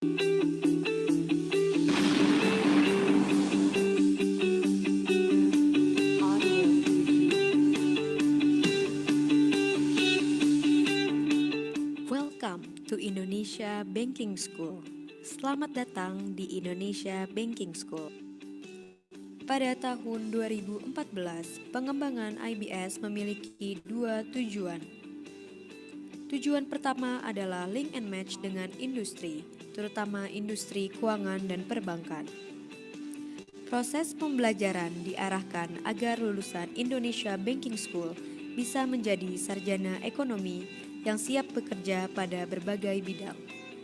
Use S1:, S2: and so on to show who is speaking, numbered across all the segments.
S1: Welcome to Indonesia Banking School. Selamat datang di Indonesia Banking School. Pada tahun 2014, pengembangan IBS memiliki dua tujuan. Tujuan pertama adalah link and match dengan industri, terutama industri keuangan dan perbankan. Proses pembelajaran diarahkan agar lulusan Indonesia Banking School bisa menjadi sarjana ekonomi yang siap bekerja pada berbagai bidang.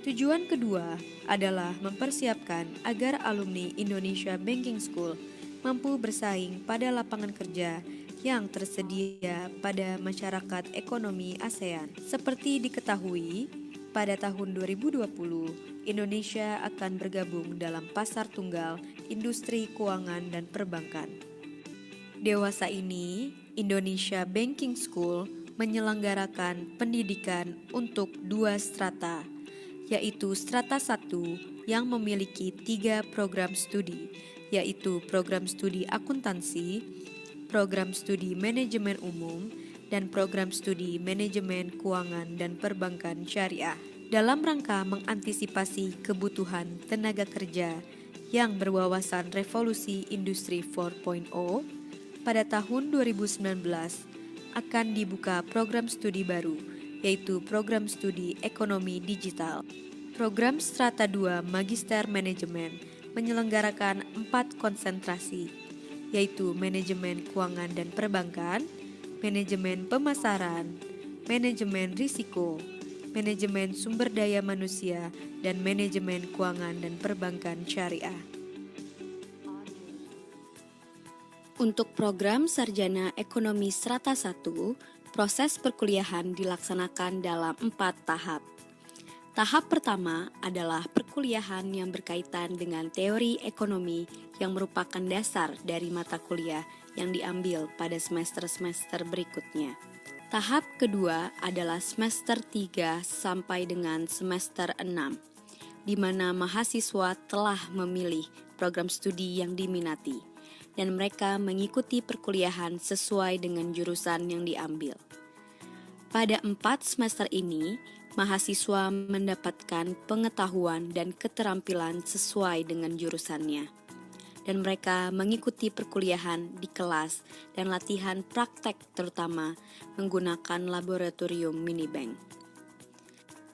S1: Tujuan kedua adalah mempersiapkan agar alumni Indonesia Banking School mampu bersaing pada lapangan kerja yang tersedia pada masyarakat ekonomi ASEAN. Seperti diketahui, pada tahun 2020, Indonesia akan bergabung dalam pasar tunggal industri keuangan dan perbankan. Dewasa ini, Indonesia Banking School menyelenggarakan pendidikan untuk dua strata, yaitu strata 1 yang memiliki 3 program studi, yaitu program studi akuntansi, program studi manajemen umum, dan program studi manajemen keuangan dan perbankan syariah. Dalam rangka mengantisipasi kebutuhan tenaga kerja yang berwawasan revolusi industri 4.0, pada tahun 2019 akan dibuka program studi baru, yaitu program studi ekonomi digital. Program Strata 2 Magister Manajemen menyelenggarakan 4 konsentrasi, yaitu manajemen keuangan dan perbankan, manajemen pemasaran, manajemen risiko, manajemen sumber daya manusia, dan manajemen keuangan dan perbankan syariah. Untuk program Sarjana Ekonomi Strata 1, proses perkuliahan dilaksanakan dalam 4 tahap. Tahap pertama adalah perkuliahan yang berkaitan dengan teori ekonomi yang merupakan dasar dari mata kuliah yang diambil pada semester-semester berikutnya. Tahap kedua adalah semester 3 sampai dengan semester 6, di mana mahasiswa telah memilih program studi yang diminati, dan mereka mengikuti perkuliahan sesuai dengan jurusan yang diambil. Pada 4 semester ini, mahasiswa mendapatkan pengetahuan dan keterampilan sesuai dengan jurusannya, dan mereka mengikuti perkuliahan di kelas dan latihan praktek terutama menggunakan laboratorium minibank.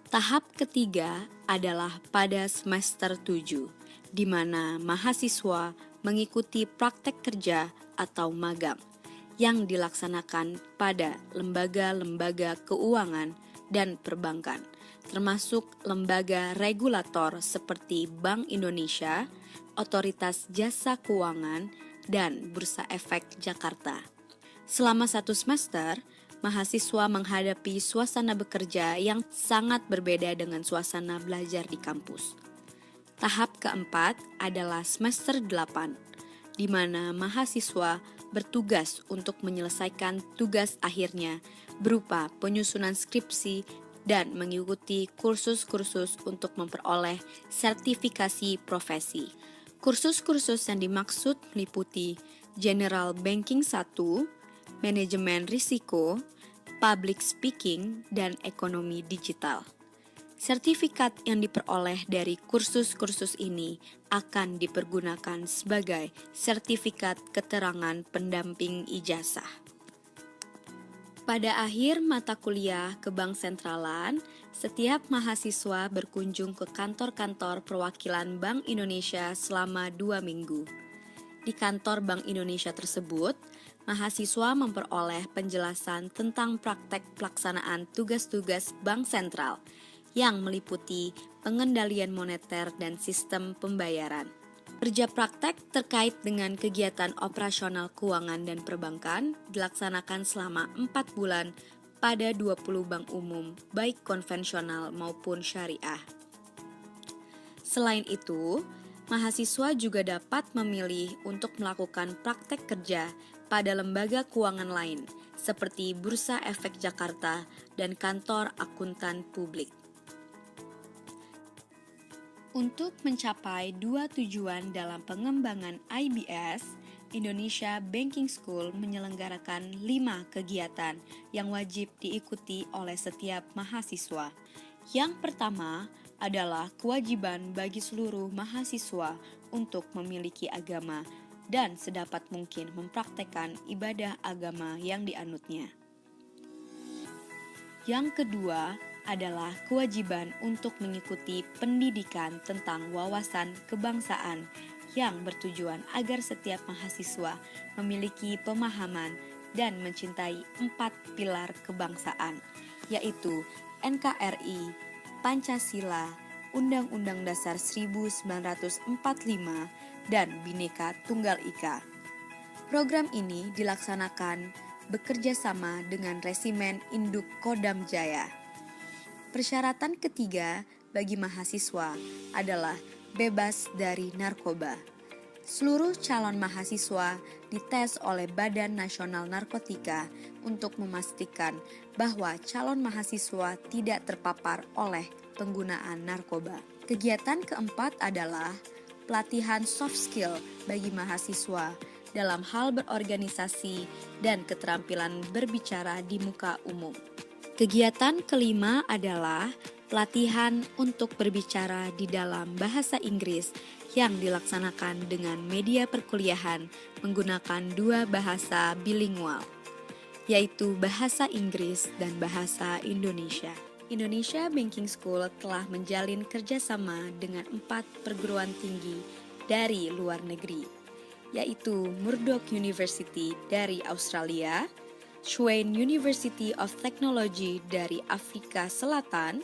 S1: Tahap ketiga adalah pada semester 7, di mana mahasiswa mengikuti praktek kerja atau magang yang dilaksanakan pada lembaga-lembaga keuangan dan perbankan, termasuk lembaga regulator seperti Bank Indonesia, Otoritas Jasa Keuangan, dan Bursa Efek Jakarta. Selama 1 semester, mahasiswa menghadapi suasana bekerja yang sangat berbeda dengan suasana belajar di kampus. Tahap keempat adalah semester 8, di mana mahasiswa bertugas untuk menyelesaikan tugas akhirnya berupa penyusunan skripsi dan mengikuti kursus-kursus untuk memperoleh sertifikasi profesi. Kursus-kursus yang dimaksud meliputi General Banking 1, Manajemen Risiko, Public Speaking, dan Ekonomi Digital. Sertifikat yang diperoleh dari kursus-kursus ini akan dipergunakan sebagai sertifikat keterangan pendamping ijazah. Pada akhir mata kuliah ke Bank Sentralan, setiap mahasiswa berkunjung ke kantor-kantor perwakilan Bank Indonesia selama 2 minggu. Di kantor Bank Indonesia tersebut, mahasiswa memperoleh penjelasan tentang praktek pelaksanaan tugas-tugas Bank Sentral, yang meliputi pengendalian moneter dan sistem pembayaran. Kerja praktek terkait dengan kegiatan operasional keuangan dan perbankan dilaksanakan selama 4 bulan pada 20 bank umum, baik konvensional maupun syariah. Selain itu, mahasiswa juga dapat memilih untuk melakukan praktek kerja pada lembaga keuangan lain, seperti Bursa Efek Jakarta dan Kantor Akuntan Publik. Untuk mencapai dua tujuan dalam pengembangan IBS, Indonesia Banking School menyelenggarakan 5 kegiatan yang wajib diikuti oleh setiap mahasiswa. Yang pertama adalah kewajiban bagi seluruh mahasiswa untuk memiliki agama dan sedapat mungkin mempraktekkan ibadah agama yang dianutnya. Yang kedua adalah kewajiban untuk mengikuti pendidikan tentang wawasan kebangsaan yang bertujuan agar setiap mahasiswa memiliki pemahaman dan mencintai 4 pilar kebangsaan, yaitu NKRI, Pancasila, Undang-Undang Dasar 1945, dan Bhinneka Tunggal Ika. Program ini dilaksanakan bekerja sama dengan Resimen Induk Kodam Jaya. Persyaratan ketiga bagi mahasiswa adalah bebas dari narkoba. Seluruh calon mahasiswa dites oleh Badan Nasional Narkotika untuk memastikan bahwa calon mahasiswa tidak terpapar oleh penggunaan narkoba. Kegiatan keempat adalah pelatihan soft skill bagi mahasiswa dalam hal berorganisasi dan keterampilan berbicara di muka umum. Kegiatan kelima adalah pelatihan untuk berbicara di dalam bahasa Inggris yang dilaksanakan dengan media perkuliahan menggunakan 2 bahasa bilingual, yaitu bahasa Inggris dan bahasa Indonesia. Indonesia Banking School telah menjalin kerjasama dengan 4 perguruan tinggi dari luar negeri, yaitu Murdoch University dari Australia, Swain University of Technology dari Afrika Selatan,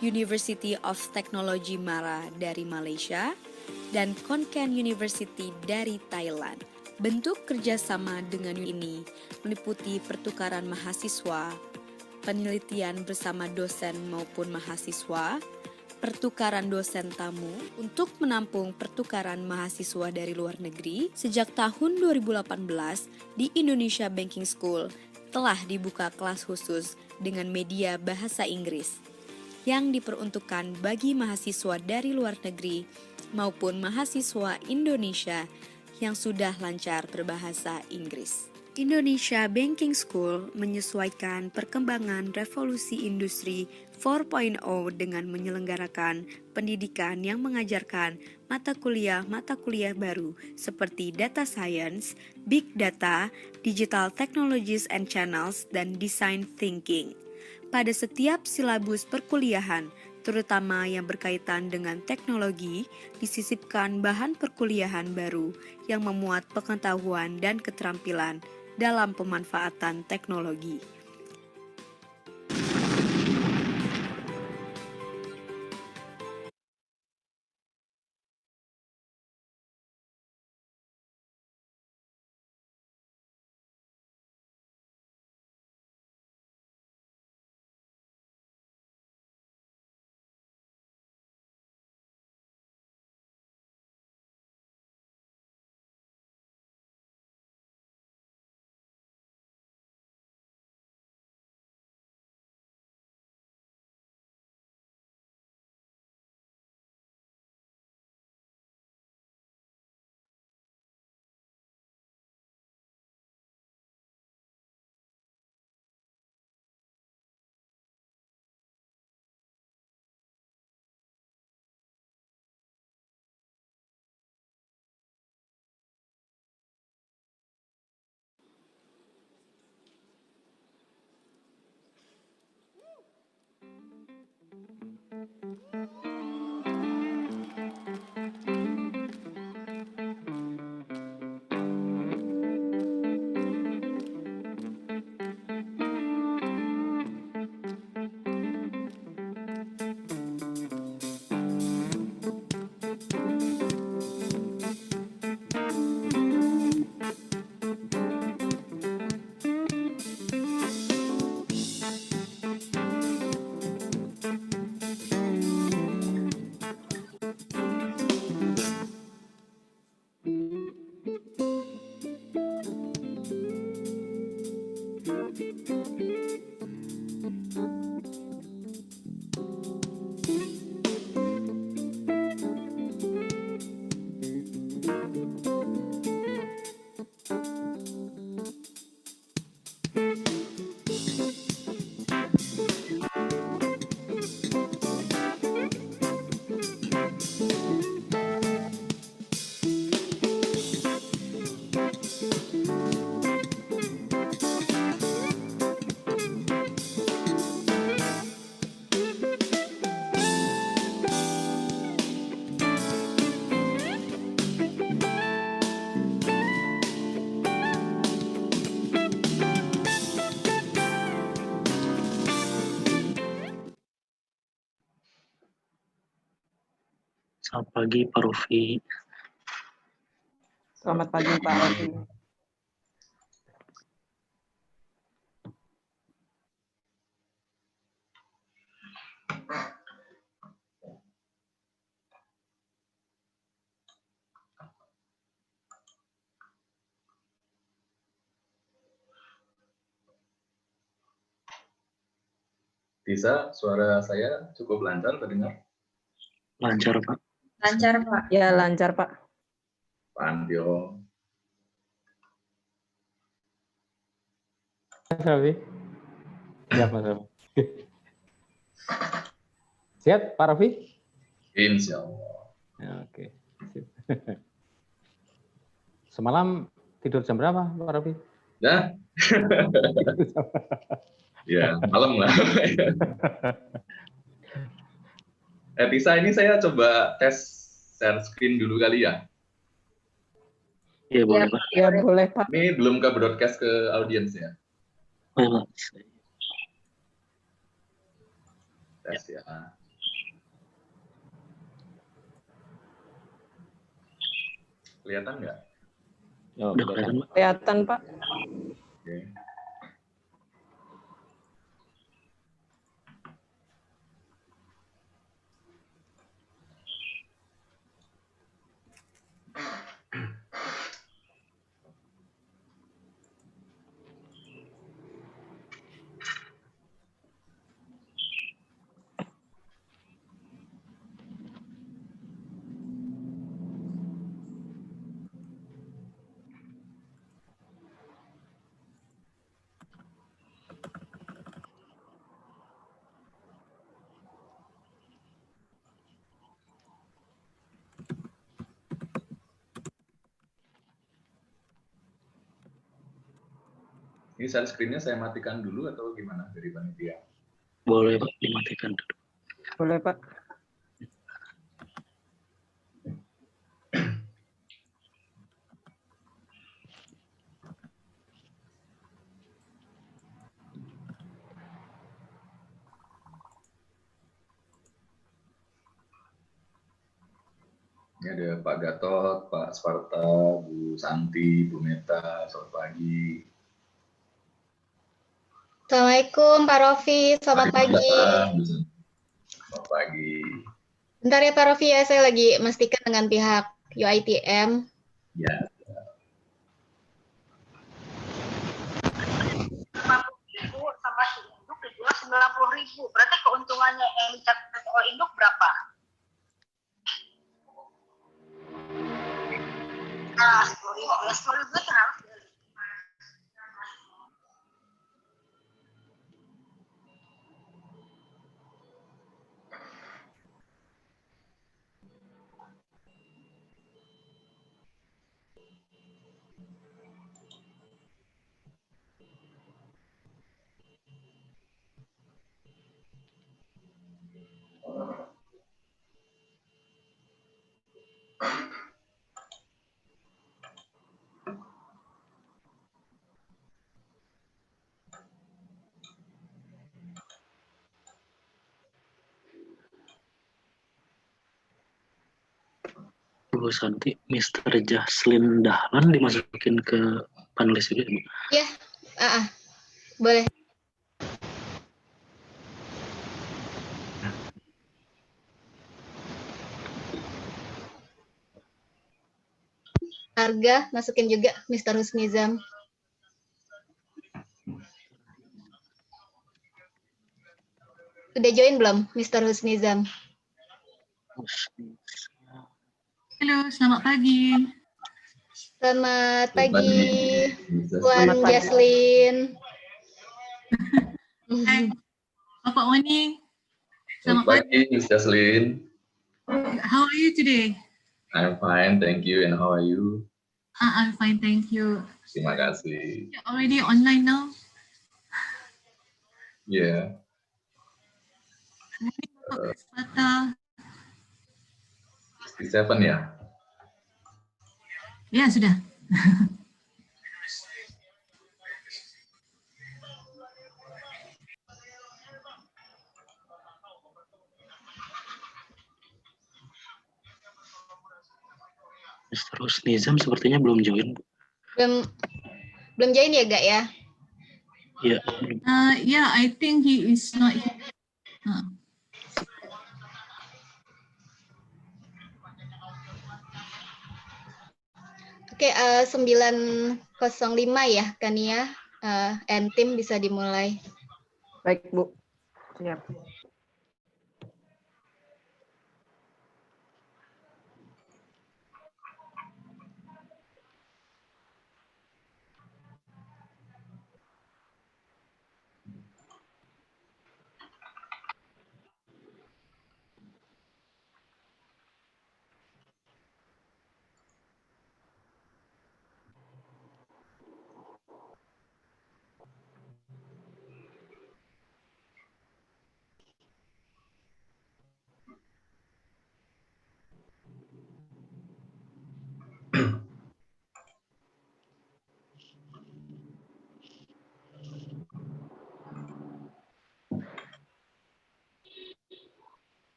S1: University of Technology Mara dari Malaysia, dan Konkan University dari Thailand. Bentuk kerjasama dengan ini meliputi pertukaran mahasiswa, penelitian bersama dosen maupun mahasiswa, pertukaran dosen tamu untuk menampung pertukaran mahasiswa dari luar negeri. Sejak tahun 2018 di Indonesia Banking School telah dibuka kelas khusus dengan media bahasa Inggris yang diperuntukkan bagi mahasiswa dari luar negeri maupun mahasiswa Indonesia yang sudah lancar berbahasa Inggris. Indonesia Banking School menyesuaikan perkembangan revolusi industri 4.0 dengan menyelenggarakan pendidikan yang mengajarkan mata kuliah baru seperti data science, big data, digital technologies and channels, dan design thinking. Pada setiap silabus perkuliahan, terutama yang berkaitan dengan teknologi, disisipkan bahan perkuliahan baru yang memuat pengetahuan dan keterampilan dalam pemanfaatan teknologi.
S2: Selamat pagi Pak Rufi.
S3: Selamat pagi Pak Rofi.
S4: Tisa, suara saya cukup lancar terdengar?
S2: Lancar Pak.
S5: Lancar, Pak.
S3: Ya, lancar Pak.
S4: Pak Antio.
S6: Mas Raffi? Siap, Mas Raffi. Siap, Pak Raffi?
S4: Insya Allah.
S6: Ya, oke. Sip. Semalam tidur jam berapa, Pak Raffi?
S4: Ya, ya malam lah. Tisa, ini saya coba tes share screen dulu kali ya.
S2: Iya boleh Pak.
S3: Ya, boleh Pak.
S4: Ini belum ke broadcast ke audiens ya.
S2: Boleh Pak.
S4: Tes ya. Kelihatan nggak?
S6: Oh,
S2: Udah kelihatan Pak.
S3: Kelihatan Pak.
S4: Oke. Ini share screen-nya saya matikan dulu atau gimana dari panitia?
S2: Boleh Pak, dimatikan dulu.
S3: Boleh Pak.
S4: Ini ada Pak Gatot, Pak Sparta, Bu Santi, Bu Meta, selamat pagi.
S5: Assalamualaikum, Pak Rofi. Selamat pagi.
S4: Selamat pagi.
S5: Bentar ya, Pak Rofi, ya. Saya lagi memastikan dengan pihak UITM.
S4: Ya.
S7: 50.000 sama si induk dijual 90.000. Berarti keuntungannya yang dicatat oleh induk berapa? Nah, 10.000. Ya, 10.000 itu harus beli.
S2: Bu Santi, Mr. Jaslin Dahlan dimasukin ke panelis juga Bu.
S5: Ya, boleh. Harga, masukin juga Mr. Husnizam. Udah join belum, Mr. Husnizam?
S8: Halo, selamat pagi.
S5: Selamat
S4: Selamat
S5: pagi,
S4: pagi.
S5: Puan
S3: Selamat pagi.
S5: Jaslin.
S8: Hai, Bapak Wani.
S4: Selamat pagi, Ms. Jaslin.
S8: How are you today?
S4: I'm fine, thank you. And how are you?
S8: I'm fine, thank you.
S4: Terima kasih.
S8: You're already online now?
S4: Yeah.
S8: Morning, Bapak Sparta.
S4: 67 ya?
S8: Ya, sudah.
S2: Mr. Husnizam sepertinya belum join.
S5: Belum join ya, Gak ya?
S2: Iya, belum.
S8: Yeah, I think he is not here.
S5: Oke, 9:05 ya, Kania. And tim bisa dimulai.
S3: Baik, Bu. Siap.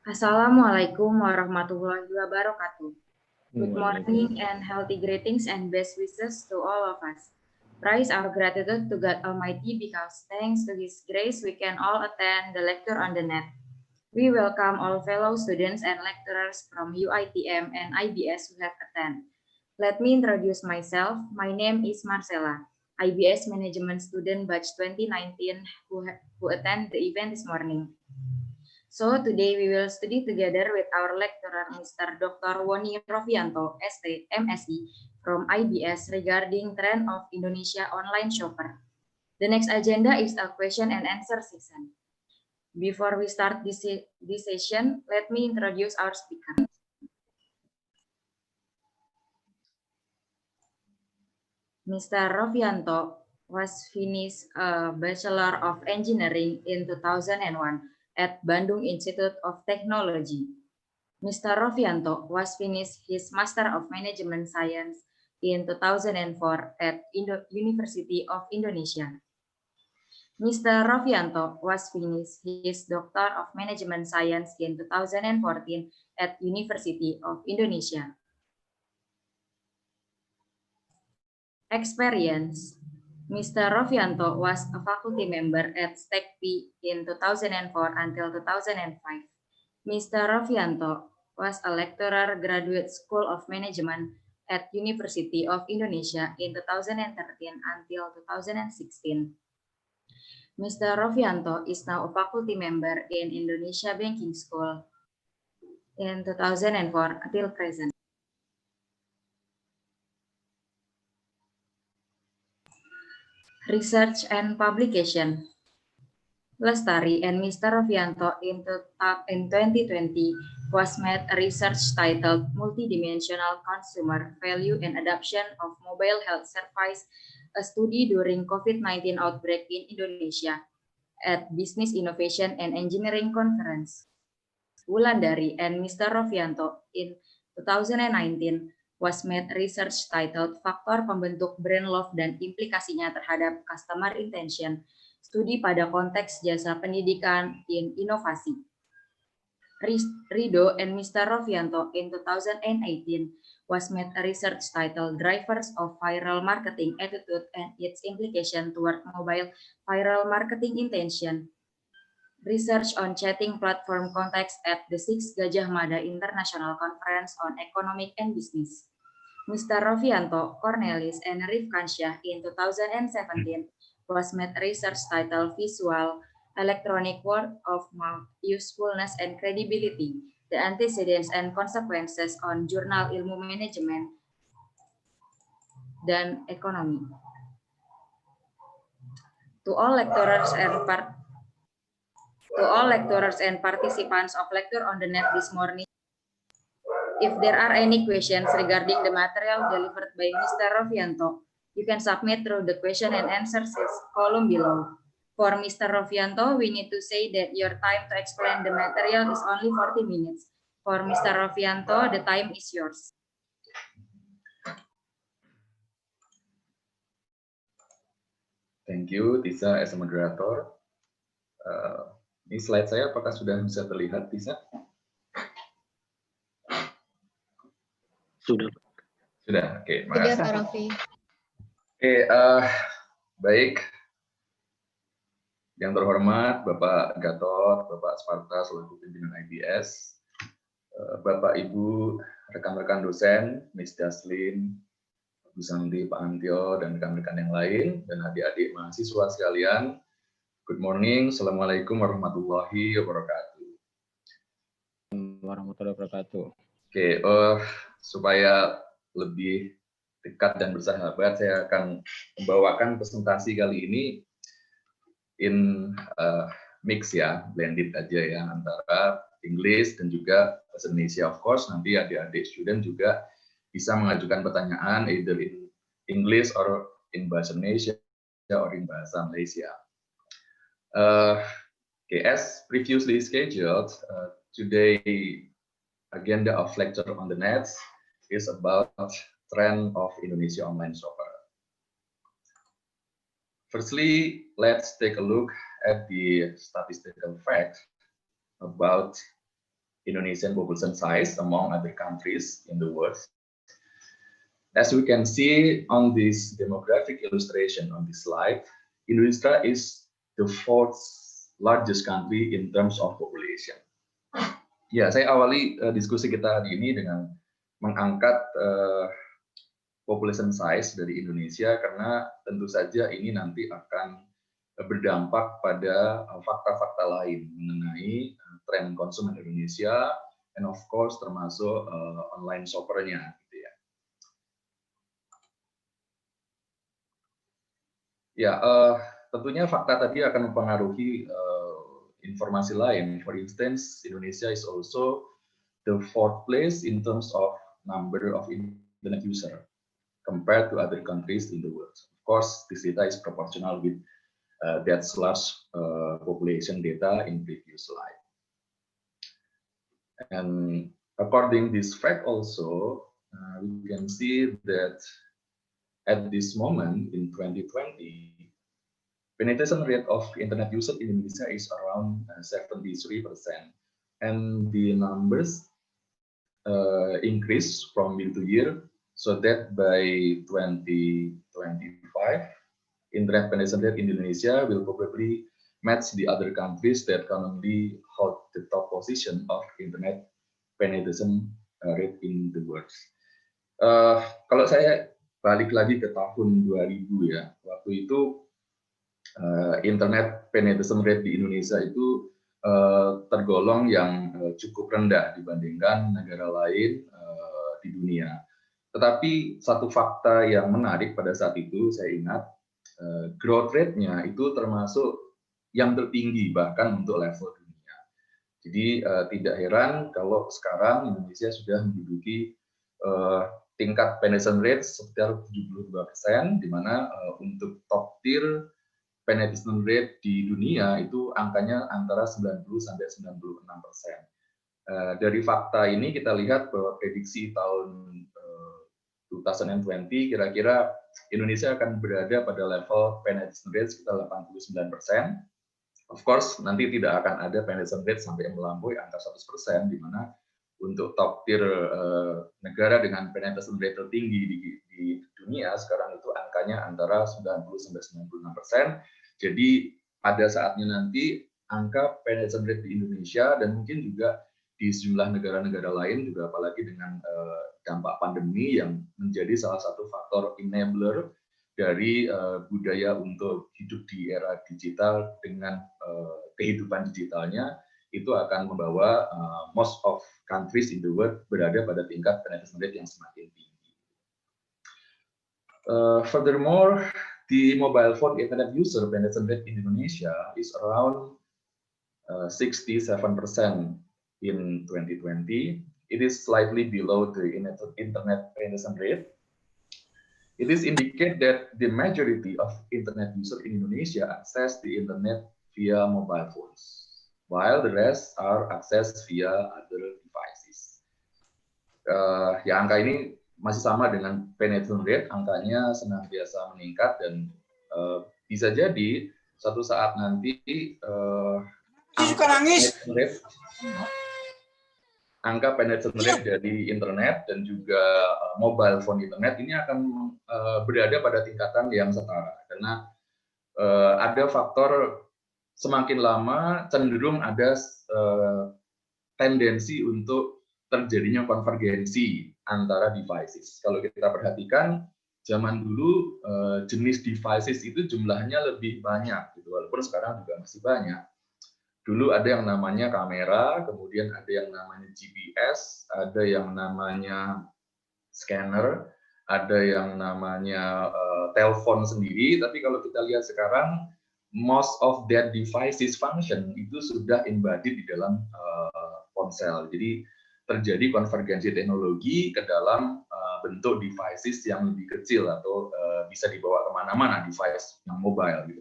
S9: Assalamualaikum warahmatullahi wabarakatuh. Good morning and healthy greetings and best wishes to all of us. Praise our gratitude to God Almighty because thanks to His grace we can all attend the lecture on the net. We welcome all fellow students and lecturers from UITM and IBS who have attended. Let me introduce myself. My name is Marcella, IBS Management Student Batch 2019 who attend the event this morning. So today we will study together with our lecturer, Mr. Dr. Woni Rofianto, ST, MSc, from IBS regarding trend of Indonesia online shopper. The next agenda is a question and answer session. Before we start this session, let me introduce our speaker. Mr. Rofianto was finished a Bachelor of Engineering in 2001 at Bandung Institute of Technology. Mr. Rofianto was finished his Master of Management Science in 2004 at University of Indonesia. Mr. Rofianto was finished his Doctor of Management Science in 2014 at University of Indonesia. Experience. Mr. Rovianto was a faculty member at STECP in 2004 until 2005. Mr. Rovianto was a lecturer graduate School of Management at University of Indonesia in 2013 until 2016. Mr. Rovianto is now a faculty member in Indonesia Banking School in 2004 until present. Research and publication. Lestari and Mr. Rovianto in 2020 was made a research titled Multidimensional Consumer Value and Adoption of Mobile Health Service, a study during COVID-19 outbreak in Indonesia at Business Innovation and Engineering Conference. Wulandari and Mr. Rovianto in 2019 was made research titled Faktor Pembentuk Brand Love dan Implikasinya Terhadap Customer Intention, studi pada konteks jasa pendidikan in inovasi. Rido and Mr. Rovianto in 2018 was made a research titled Drivers of Viral Marketing Attitude and Its Implication Toward Mobile Viral Marketing Intention, research on chatting platform context at the 6th Gajah Mada International Conference on Economic and Business. Mr. Rovianto, Cornelis, and Rifkansyah in 2017 was made research titled Visual Electronic Word of Mouth Usefulness and Credibility, the Antecedents and Consequences on Jurnal Ilmu Manajemen dan Ekonomi. To all lecturers and participants of lecture on the net this morning, if there are any questions regarding the material delivered by Mr. Rovianto, you can submit through the question and answers column below. For Mr. Rovianto, we need to say that your time to explain the material is only 40 minutes. For Mr. Rovianto, the time is yours.
S4: Thank you, Tisa, as a moderator. Ini slide saya apakah sudah bisa terlihat, Tisa?
S2: Sudah.
S4: Sudah, oke.
S5: Sudah, Pak Raffi.
S4: Oke, baik. Yang terhormat Bapak Gatot, Bapak Sparta selaku pimpinan IBS, Bapak Ibu, rekan-rekan dosen, Miss Jaslin, Bu Santi, Pak Antio, dan rekan-rekan yang lain, dan adik-adik mahasiswa sekalian, good morning, Assalamualaikum warahmatullahi wabarakatuh.
S6: Warahmatullahi wabarakatuh.
S4: Oke, supaya lebih dekat dan bersahabat, saya akan membawakan presentasi kali ini in mix ya, blended aja ya, antara English dan juga bahasa Indonesia. Of course, nanti adik-adik student juga bisa mengajukan pertanyaan either in English or in bahasa Indonesia or in bahasa Malaysia. Okay, as previously scheduled, today agenda of lecture on the net is about trend of Indonesia online shopper. Firstly, let's take a look at the statistical fact about Indonesian population size among other countries in the world. As we can see on this demographic illustration on this slide, Indonesia is the 4th largest country in terms of population. Ya, saya awali diskusi kita hari ini dengan mengangkat population size dari Indonesia karena tentu saja ini nanti akan berdampak pada fakta-fakta lain mengenai tren konsumen Indonesia and of course termasuk online shopper-nya gitu ya. Ya, tentunya fakta tadi akan mempengaruhi informasi lain. For instance, Indonesia is also the 4th place in terms of number of internet user compared to other countries in the world. Of course, this data is proportional with that large population data in previous slide. And according to this fact also, we can see that at this moment in 2020, penetration rate of internet user in Indonesia is around 73%, and the numbers increase from year to year, so that by 2025, internet penetration rate in Indonesia will probably match the other countries that currently hold the top position of internet penetration rate in the world. Kalau saya balik lagi ke tahun 2000 ya, waktu itu internet penetration rate di Indonesia itu tergolong yang cukup rendah dibandingkan negara lain di dunia. Tetapi satu fakta yang menarik pada saat itu saya ingat growth rate-nya itu termasuk yang tertinggi bahkan untuk level dunia. Jadi tidak heran kalau sekarang Indonesia sudah menduduki tingkat penetration rate sekitar 72%, di mana untuk top tier penetration rate di dunia itu angkanya antara 90 sampai 96%. Dari fakta ini kita lihat bahwa prediksi tahun 2020 kira-kira Indonesia akan berada pada level penetration rate sekitar 89%. Of course, nanti tidak akan ada penetration rate sampai melampaui angka 100%, di mana untuk top tier negara dengan penetration rate tertinggi di dunia sekarang itu angkanya antara 90-96%. Jadi pada saatnya nanti angka penetration rate di Indonesia dan mungkin juga di sejumlah negara-negara lain juga apalagi dengan dampak pandemi yang menjadi salah satu faktor enabler dari budaya untuk hidup di era digital dengan kehidupan digitalnya, itu akan membawa most of countries in the world berada pada tingkat penetration rate yang semakin tinggi. Furthermore, the mobile phone internet user penetration rate in Indonesia is around 67% in 2020. It is slightly below the internet penetration rate. It is indicate that the majority of internet user in Indonesia access the internet via mobile phones, while the rest are accessed via other devices. Ya, angka ini masih sama dengan penetration rate, angkanya senantiasa meningkat dan bisa jadi suatu saat nanti angka penetration rate dari internet dan juga mobile phone internet ini akan berada pada tingkatan yang setara, karena ada faktor semakin lama cenderung ada tendensi untuk terjadinya konvergensi antara devices. Kalau kita perhatikan, zaman dulu jenis devices itu jumlahnya lebih banyak, gitu, walaupun sekarang juga masih banyak. Dulu ada yang namanya kamera, kemudian ada yang namanya GPS, ada yang namanya scanner, ada yang namanya telepon sendiri. Tapi kalau kita lihat sekarang, most of that devices function itu sudah embodied di dalam ponsel. Jadi terjadi konvergensi teknologi ke dalam bentuk devices yang lebih kecil atau bisa dibawa kemana-mana, device yang mobile gitu.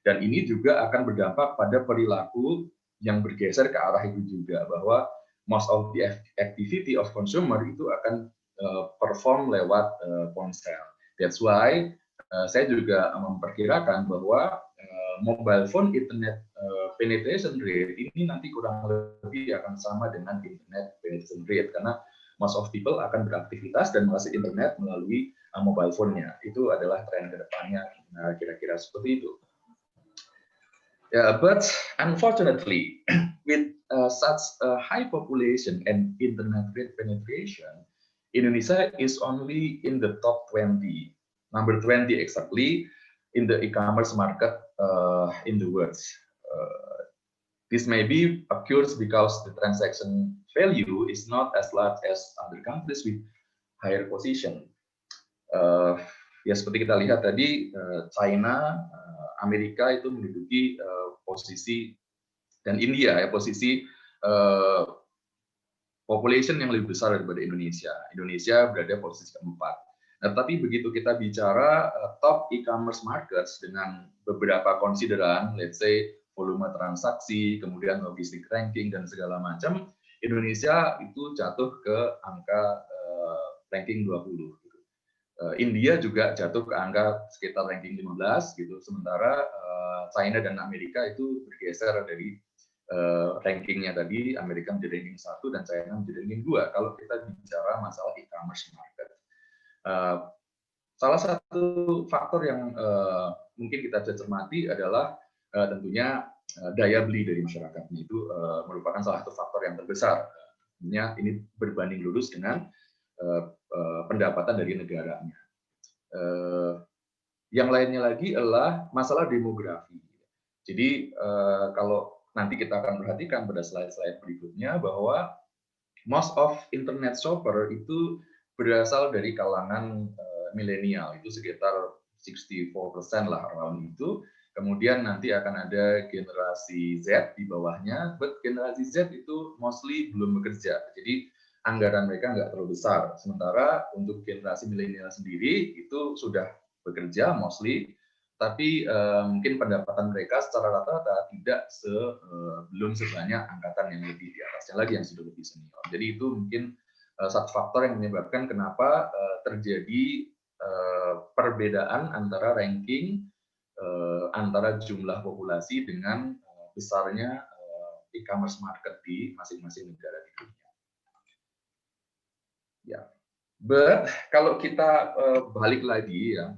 S4: Dan ini juga akan berdampak pada perilaku yang bergeser ke arah itu juga, bahwa most of the activity of consumer itu akan perform lewat ponsel. That's why saya juga memperkirakan bahwa mobile phone internet penetration rate ini nanti kurang lebih akan sama dengan internet penetration rate, karena most of people akan beraktivitas dan mengakses internet melalui mobile phone-nya. Itu adalah tren ke depannya, kira-kira seperti itu. But unfortunately, with such a high population and internet rate penetration, Indonesia is only in the top 20, number 20 exactly, in the e-commerce market in the world. This maybe occurs because the transaction value is not as large as other countries with higher position. Ya seperti kita lihat tadi, China, Amerika itu menduduki posisi, dan India ya posisi population yang lebih besar daripada Indonesia. Indonesia berada posisi keempat. Nah, tapi begitu kita bicara top e-commerce markets dengan beberapa konsideran, let's say volume transaksi, kemudian logistik ranking dan segala macam, Indonesia itu jatuh ke angka ranking 20. India juga jatuh ke angka sekitar ranking 15 gitu, sementara China dan Amerika itu bergeser dari rankingnya tadi, Amerika menjadi ranking 1 dan China menjadi ranking 2 kalau kita bicara masalah e-commerce market. Salah satu faktor yang mungkin kita bisa cermati adalah tentunya daya beli dari masyarakatnya itu merupakan salah satu faktor yang terbesar. Tentunya ini berbanding lurus dengan pendapatan dari negaranya. Yang lainnya lagi adalah masalah demografi. Jadi kalau nanti kita akan perhatikan pada slide-slide berikutnya bahwa most of internet shopper itu berasal dari kalangan milenial, itu sekitar 64% lah around itu. Kemudian nanti akan ada generasi Z di bawahnya, but generasi Z itu mostly belum bekerja. Jadi anggaran mereka nggak terlalu besar. Sementara untuk generasi milenial sendiri itu sudah bekerja mostly, tapi mungkin pendapatan mereka secara rata-rata tidak belum sebanyak angkatan yang lebih di atasnya lagi yang sudah lebih senior. Jadi itu mungkin satu faktor yang menyebabkan kenapa terjadi perbedaan antara ranking antara jumlah populasi dengan besarnya e-commerce market di masing-masing negara di dunia. Ya, but kalau kita balik lagi ya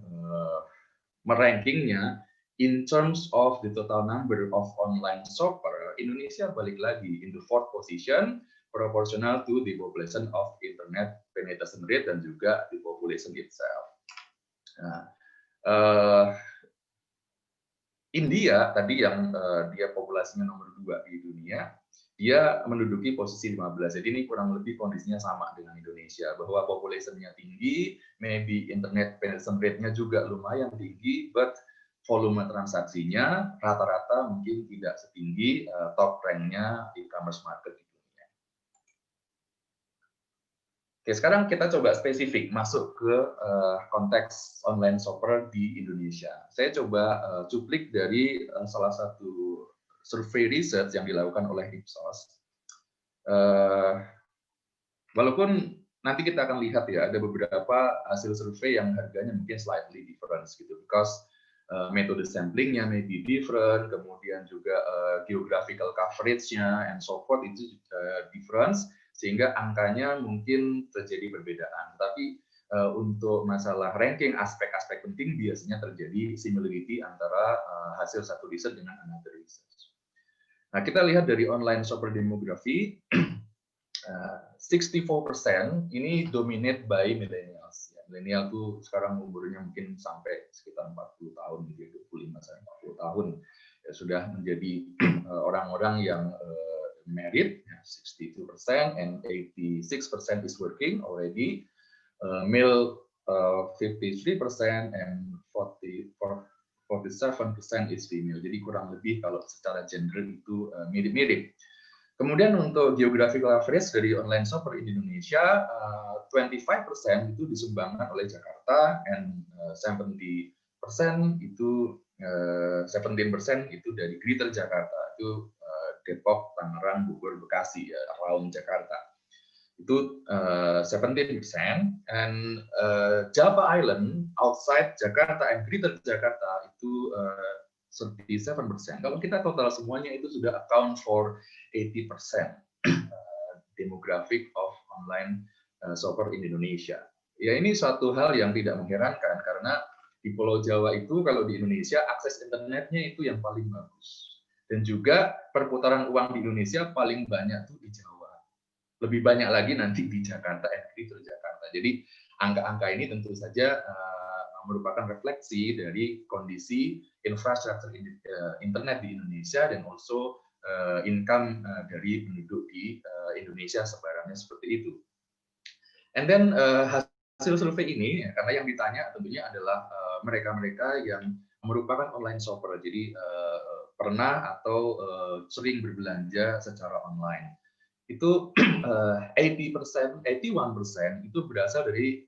S4: merankingnya in terms of the total number of online shopper, Indonesia balik lagi in the 4th position proportional to the population of internet penetration rate dan juga the population itself. Nah, India tadi yang dia populasinya nomor 2 di dunia, dia menduduki posisi 15. Jadi ini kurang lebih kondisinya sama dengan Indonesia, bahwa populasinya tinggi, maybe internet penetration rate-nya juga lumayan tinggi, but volume transaksinya rata-rata mungkin tidak setinggi top rank-nya e-commerce market di dunia. Oke, sekarang kita coba spesifik masuk ke konteks online shopper di Indonesia. Saya coba cuplik dari salah satu survei research yang dilakukan oleh Ipsos. Walaupun nanti kita akan lihat ya, ada beberapa hasil survei yang harganya mungkin slightly different gitu, because metode samplingnya may be different, kemudian juga geographical coverage-nya and so forth itu different, sehingga angkanya mungkin terjadi perbedaan. Tapi untuk masalah ranking, aspek-aspek penting biasanya terjadi similarity antara hasil satu riset dengan another research. Nah, kita lihat dari online shopper demografi, 64% ini dominate by millennials. Milenial tuh sekarang umurnya mungkin sampai sekitar 40 tahun, 25-40 tahun. Ya, sudah menjadi orang-orang yang married, 62%, and 86% is working already. Male 53% and 47% is female. Jadi kurang lebih kalau secara gender itu mirip-mirip. Kemudian untuk geographical average dari online shopper di Indonesia, 25% itu disumbangkan oleh Jakarta, and 17% itu 17% itu dari Greater Jakarta, itu Depok, Tangerang, Bogor, Bekasi, ya, around Jakarta. Itu 17%, and Java Island outside Jakarta and Greater Jakarta itu 37%. Kalau kita total semuanya itu sudah account for 80% demographic of online shopper in Indonesia. Ya, ini suatu hal yang tidak mengherankan karena di Pulau Jawa itu kalau di Indonesia akses internetnya itu yang paling bagus. Dan juga perputaran uang di Indonesia paling banyak tuh di Jawa. Lebih banyak lagi nanti di Jakarta dan Greater Jakarta. Jadi angka-angka ini tentu saja merupakan refleksi dari kondisi infrastruktur internet di Indonesia dan also income dari penduduk di Indonesia sebarannya seperti itu. And then hasil survei ini, karena yang ditanya tentunya adalah mereka-mereka yang merupakan online shopper, jadi pernah atau sering berbelanja secara online. Itu 81% itu berasal dari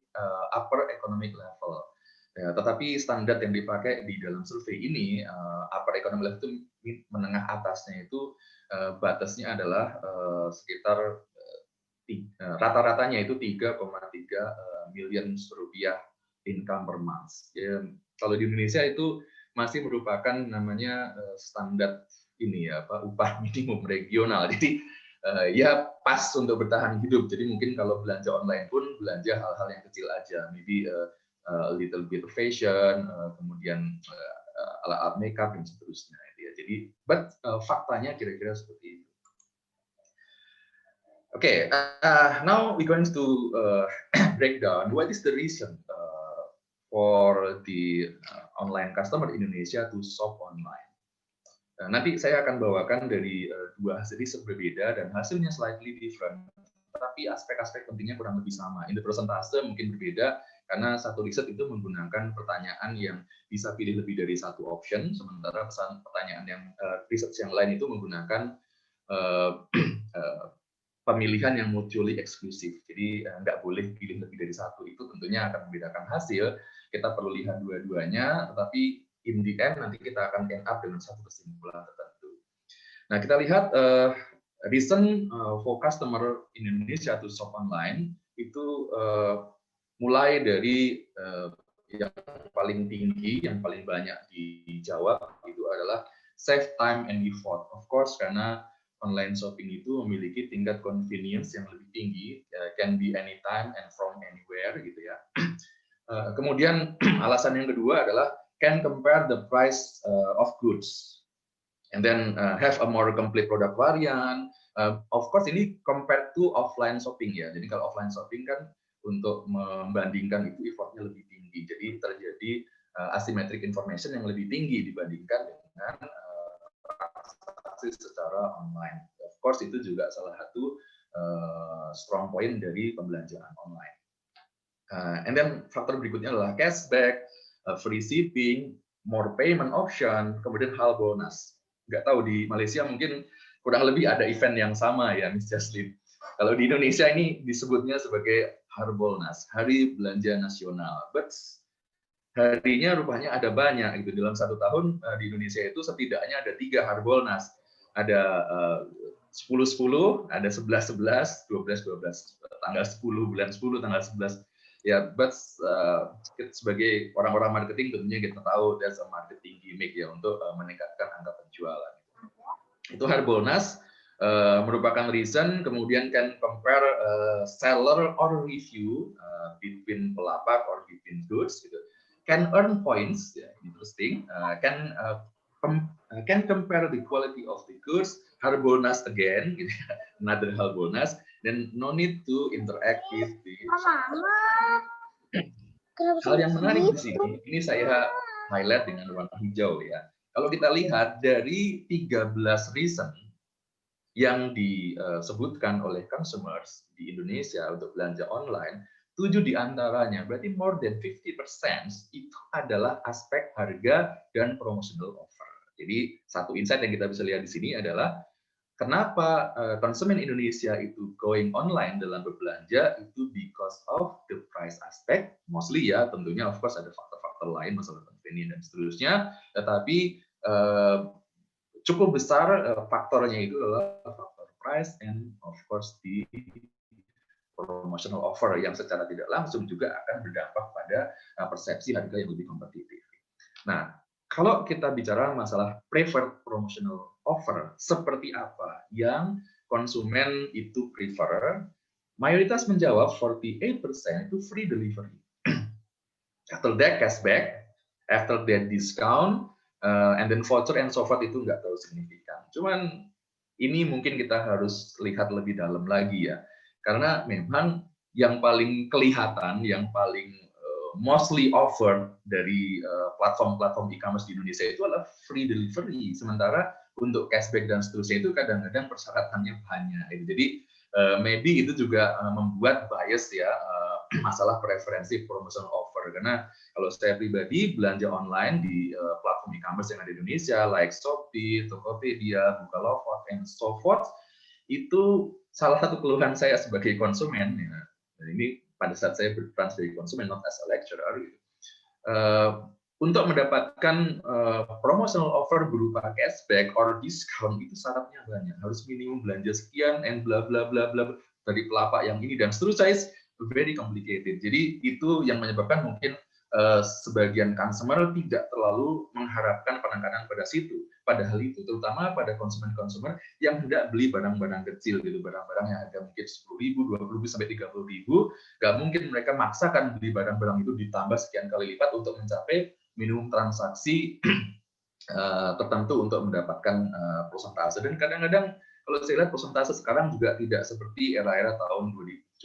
S4: upper economic level. Ya, tetapi standar yang dipakai di dalam survei ini, upper economic level itu menengah atasnya itu batasnya adalah sekitar rata-ratanya itu 3,3 miliar rupiah income per month. Ya, kalau di Indonesia itu masih merupakan namanya standar ini ya, upah minimum regional. Jadi ya pas untuk bertahan hidup. Jadi mungkin kalau belanja online pun belanja hal-hal yang kecil aja, maybe a little bit of fashion, kemudian alat-alat makeup dan seterusnya. Ya. Jadi, faktanya kira-kira seperti itu. Okay, now we're going to break down what is the reason for the online customer Indonesia to shop online. Nanti saya akan bawakan dari dua hasil riset berbeda dan hasilnya slightly different, tapi aspek-aspek pentingnya kurang lebih sama. In the persentase mungkin berbeda karena satu riset itu menggunakan pertanyaan yang bisa pilih lebih dari satu option, sementara pertanyaan yang riset yang lain itu menggunakan pemilihan yang mutually eksklusif. Jadi nggak boleh pilih lebih dari satu. Itu tentunya akan membedakan hasil. Kita perlu lihat dua-duanya, tetapi in the end nanti kita akan end up dengan satu kesimpulan tertentu. Nah, kita lihat reason for customer in Indonesia to shop online itu mulai dari yang paling tinggi, yang paling banyak dijawab itu adalah save time and effort. Of course, karena online shopping itu memiliki tingkat convenience yang lebih tinggi, can be anytime and from anywhere gitu ya. Kemudian alasan yang kedua adalah can compare the price of goods and then have a more complete product variant. Of course ini compared to offline shopping ya. Jadi kalau offline shopping kan untuk membandingkan itu effortnya lebih tinggi. Jadi terjadi asymmetric information yang lebih tinggi dibandingkan dengan secara online. Of course itu juga salah satu strong point dari pembelanjaan online. And then faktor berikutnya adalah cashback, free shipping, more payment option, kemudian hal bonus. Nggak tahu di Malaysia mungkin kurang lebih ada event yang sama ya, Miss Jaslyn. Kalau di Indonesia ini disebutnya sebagai Harbolnas, Hari Belanja Nasional. But harinya rupanya ada banyak gitu. Dalam satu tahun di Indonesia itu setidaknya ada 3 Harbolnas. Ada 10-10, ada 11-11, 12-12, tanggal 10, bulan 10, tanggal 11. Ya, but sebagai orang-orang marketing tentunya kita tahu that's a marketing gimmick ya untuk meningkatkan angka penjualan. Itu Harbolnas merupakan reason, kemudian can compare seller or review between pelapak or between goods gitu. Can earn points, ya, interesting. Can compare the quality of the goods, Harbolnas again, gitu, another Harbolnas, then no need to interact with the hal yang menarik di sini, ini saya highlight dengan warna hijau ya. Kalau kita lihat dari 13 reason yang disebutkan oleh consumers di Indonesia untuk belanja online, 7 diantaranya, berarti more than 50% itu adalah aspek harga dan promotional offer. Jadi satu insight yang kita bisa lihat di sini adalah kenapa konsumen Indonesia itu going online dalam berbelanja itu because of the price aspect, mostly ya, tentunya of course ada faktor-faktor lain, masalah convenience dan seterusnya, tetapi cukup besar faktornya itu adalah faktor price and of course the promotional offer yang secara tidak langsung juga akan berdampak pada persepsi harga yang lebih kompetitif. Nah, kalau kita bicara masalah preferred promotional offer, seperti apa yang konsumen itu prefer, mayoritas menjawab 48% itu free delivery. After that cashback, after that discount, and then voucher and so forth itu nggak terlalu signifikan. Cuman ini mungkin kita harus lihat lebih dalam lagi ya. Karena memang yang paling kelihatan, yang paling mostly offered dari platform-platform e-commerce di Indonesia itu adalah free delivery. Sementara untuk cashback dan seterusnya itu kadang-kadang persyaratannya banyak. Jadi maybe itu juga membuat bias ya masalah preferensi promotional offer. Karena kalau saya pribadi belanja online di platform e-commerce yang ada di Indonesia, like Shopee, Tokopedia, Bukalapak, and so forth, itu salah satu keluhan saya sebagai konsumen. Ya. Dan ini pada saat saya berperan sebagai konsumen, not as a lecturer, gitu. Untuk mendapatkan promotional offer berupa cashback or discount itu syaratnya banyak, harus minimum belanja sekian and bla bla bla bla dari pelapak yang ini dan seterusnya, very complicated. Jadi itu yang menyebabkan mungkin sebagian consumer tidak terlalu mengharapkan penekanan pada situ. Padahal itu terutama pada konsumen-konsumer yang hendak beli barang-barang kecil gitu, barang-barang yang harga mungkin 10.000, 20.000 sampai 30.000, nggak mungkin mereka maksakan beli barang-barang itu ditambah sekian kali lipat untuk mencapai minimum transaksi tertentu untuk mendapatkan persentase. Dan kadang-kadang kalau saya lihat persentase sekarang juga tidak seperti era-era tahun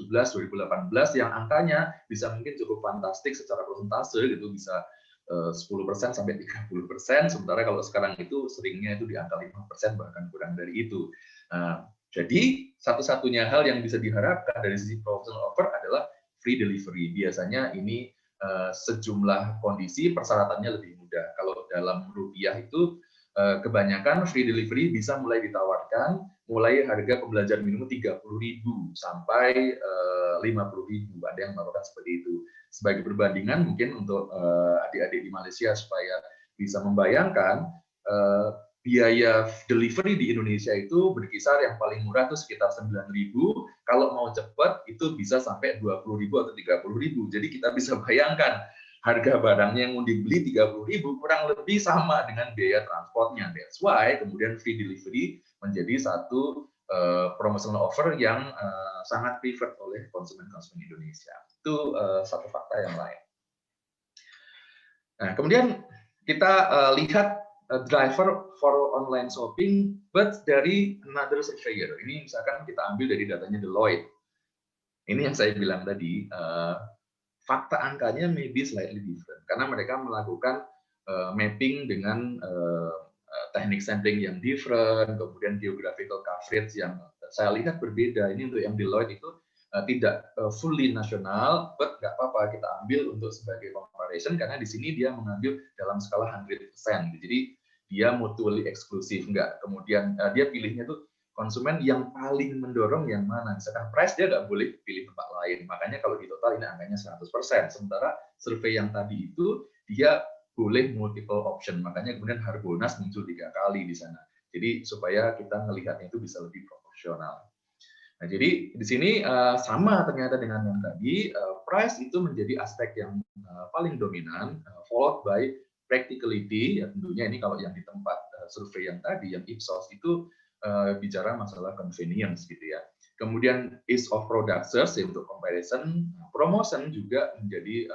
S4: 2017, 2018 yang angkanya bisa mungkin cukup fantastik secara persentase gitu, bisa 10% sampai 30%, sementara kalau sekarang itu seringnya itu di angka 5% bahkan kurang dari itu. Jadi satu-satunya hal yang bisa diharapkan dari sisi promotional offer adalah free delivery. Biasanya ini sejumlah kondisi persyaratannya lebih mudah. Kalau dalam rupiah itu kebanyakan free delivery bisa mulai ditawarkan mulai harga pembelajaran minimum 30.000 sampai 50.000. Ada yang melakukan seperti itu. Sebagai perbandingan mungkin untuk adik-adik di Malaysia supaya bisa membayangkan biaya delivery di Indonesia itu berkisar yang paling murah itu sekitar 9.000. Kalau mau cepat itu bisa sampai 20.000 atau 30.000. Jadi kita bisa bayangkan harga barangnya yang mau dibeli 30.000 kurang lebih sama dengan biaya transportnya. That's why kemudian free delivery menjadi satu promotional offer yang sangat preferred oleh konsumen-konsumen Indonesia. Itu satu fakta yang lain. Nah, kemudian kita lihat driver for online shopping, but dari another surveyor. Ini misalkan kita ambil dari datanya Deloitte. Ini yang saya bilang tadi. Fakta angkanya maybe slightly different karena mereka melakukan mapping dengan teknik sampling yang different, kemudian geographical coverage yang saya lihat berbeda. Ini untuk yang Deloitte itu tidak fully nasional, but nggak apa-apa kita ambil untuk sebagai comparison karena di sini dia mengambil dalam skala 100%. Jadi dia mutually eksklusif, nggak kemudian dia pilihnya tuh konsumen yang paling mendorong yang mana. Misalkan price dia nggak boleh pilih tempat lain. Makanya kalau di total ini angkanya 100%. Sementara survei yang tadi itu dia boleh multiple option. Makanya kemudian Harbolnas muncul 3 kali di sana. Jadi supaya kita melihatnya itu bisa lebih proporsional. Nah, jadi di sini sama ternyata dengan yang tadi, price itu menjadi aspek yang paling dominan, followed by practicality. Ya, tentunya ini kalau yang di tempat survei yang tadi, yang Ipsos itu bicara masalah convenience gitu ya. Kemudian ease of product search untuk comparison, promotion juga menjadi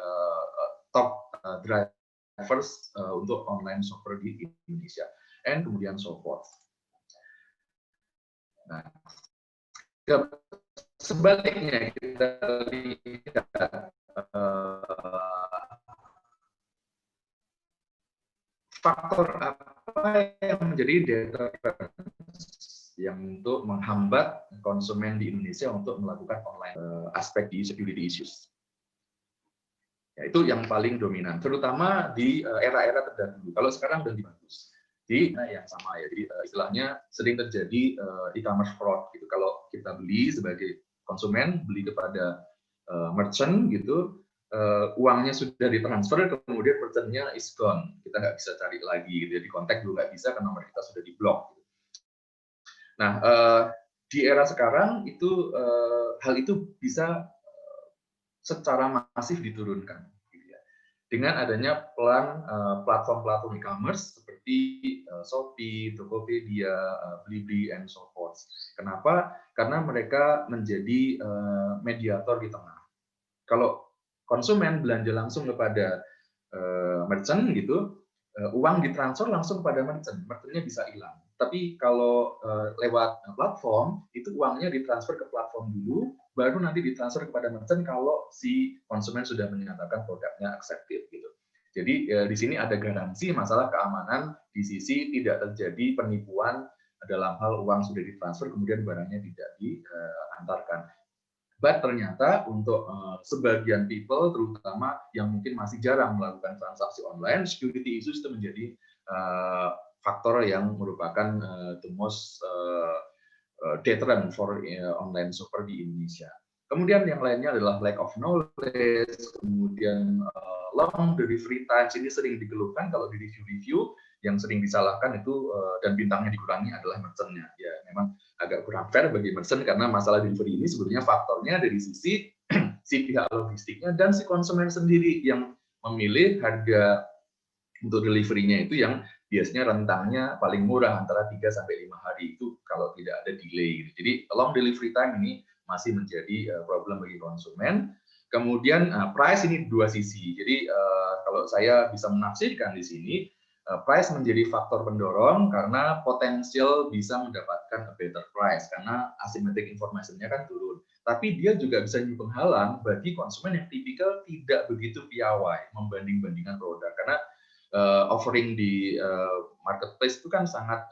S4: top drivers untuk online shopper di Indonesia, and kemudian so forth. Nah, sebaliknya kita lihat faktor apa yang menjadi deterrent yang untuk menghambat konsumen di Indonesia untuk melakukan online aspek di security issues. Ya, itu yang paling dominan, terutama di era-era terdahulu. Kalau sekarang udah bagus. Jadi yang sama ya. Jadi istilahnya sering terjadi e-commerce fraud gitu. Kalau kita beli sebagai konsumen, beli kepada merchant gitu, uangnya sudah ditransfer, kemudian merchant-nya is gone. Kita nggak bisa cari lagi, gitu. Di kontak juga nggak bisa karena nomor kita sudah diblok. Nah, di era sekarang itu hal itu bisa secara masif diturunkan, gitu ya. Dengan adanya platform-platform e-commerce seperti Shopee, Tokopedia, Blibli, and so forth. Kenapa? Karena mereka menjadi mediator di tengah. Kalau konsumen belanja langsung kepada merchant gitu, uang ditransfer langsung kepada merchant, merchantnya bisa hilang. Tapi kalau lewat platform, itu uangnya ditransfer ke platform dulu, baru nanti ditransfer kepada merchant kalau si konsumen sudah menyatakan produknya accepted gitu. Jadi di sini ada garansi masalah keamanan di sisi tidak terjadi penipuan dalam hal uang sudah ditransfer kemudian barangnya tidak diantarkan. But ternyata untuk sebagian people, terutama yang mungkin masih jarang melakukan transaksi online, security issues itu menjadi faktor yang merupakan the most deterrent for online shopper di Indonesia. Kemudian yang lainnya adalah lack of knowledge, kemudian long delivery times. Ini sering dikeluhkan kalau di review-review, yang sering disalahkan itu dan bintangnya dikurangi adalah merchant-nya. Ya, memang agak kurang fair bagi merchant karena masalah delivery ini sebetulnya faktornya dari sisi si pihak logistiknya dan si konsumen sendiri yang memilih harga untuk delivery-nya itu yang biasanya rentangnya paling murah antara 3 sampai 5 hari itu kalau tidak ada delay. Jadi long delivery time ini masih menjadi problem bagi konsumen. Kemudian price ini dua sisi. Jadi kalau saya bisa menafsirkan di sini, price menjadi faktor pendorong karena potensial bisa mendapatkan a better price karena asymmetric information-nya kan turun. Tapi dia juga bisa jadi penghalang bagi konsumen yang tipikal tidak begitu piawai membanding-bandingkan produk karena offering di marketplace itu kan sangat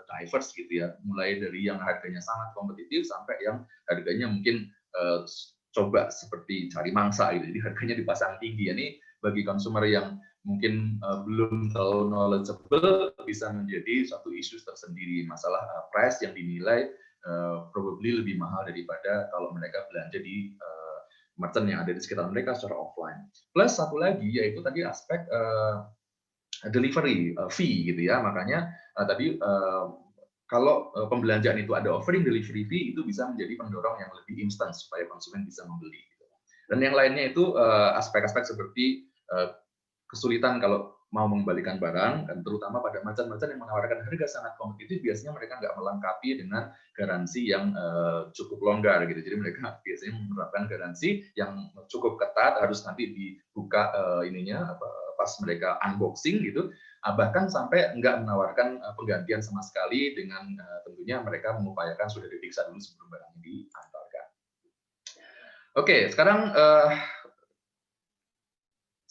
S4: diverse gitu ya, mulai dari yang harganya sangat kompetitif sampai yang harganya mungkin coba seperti cari mangsa gitu, jadi harganya dipasang tinggi. Ini bagi konsumer yang mungkin belum terlalu knowledgeable bisa menjadi suatu isu tersendiri, masalah price yang dinilai probably lebih mahal daripada kalau mereka belanja di merchant yang ada di sekitar mereka secara offline. Plus satu lagi yaitu tadi aspek delivery fee gitu ya, makanya tadi kalau pembelanjaan itu ada offering delivery fee itu bisa menjadi pendorong yang lebih instan supaya konsumen bisa membeli. Gitu. Dan yang lainnya itu aspek-aspek seperti kesulitan kalau mau mengembalikan barang, dan terutama pada merchant-merchant yang menawarkan harga sangat kompetitif, biasanya mereka nggak melengkapi dengan garansi yang cukup longgar gitu. Jadi mereka biasanya menerapkan garansi yang cukup ketat, harus nanti dibuka ininya pas mereka unboxing gitu, bahkan sampai nggak menawarkan penggantian sama sekali dengan tentunya mereka mengupayakan sudah diperiksa dulu sebelum barangnya diantarkan. Oke, sekarang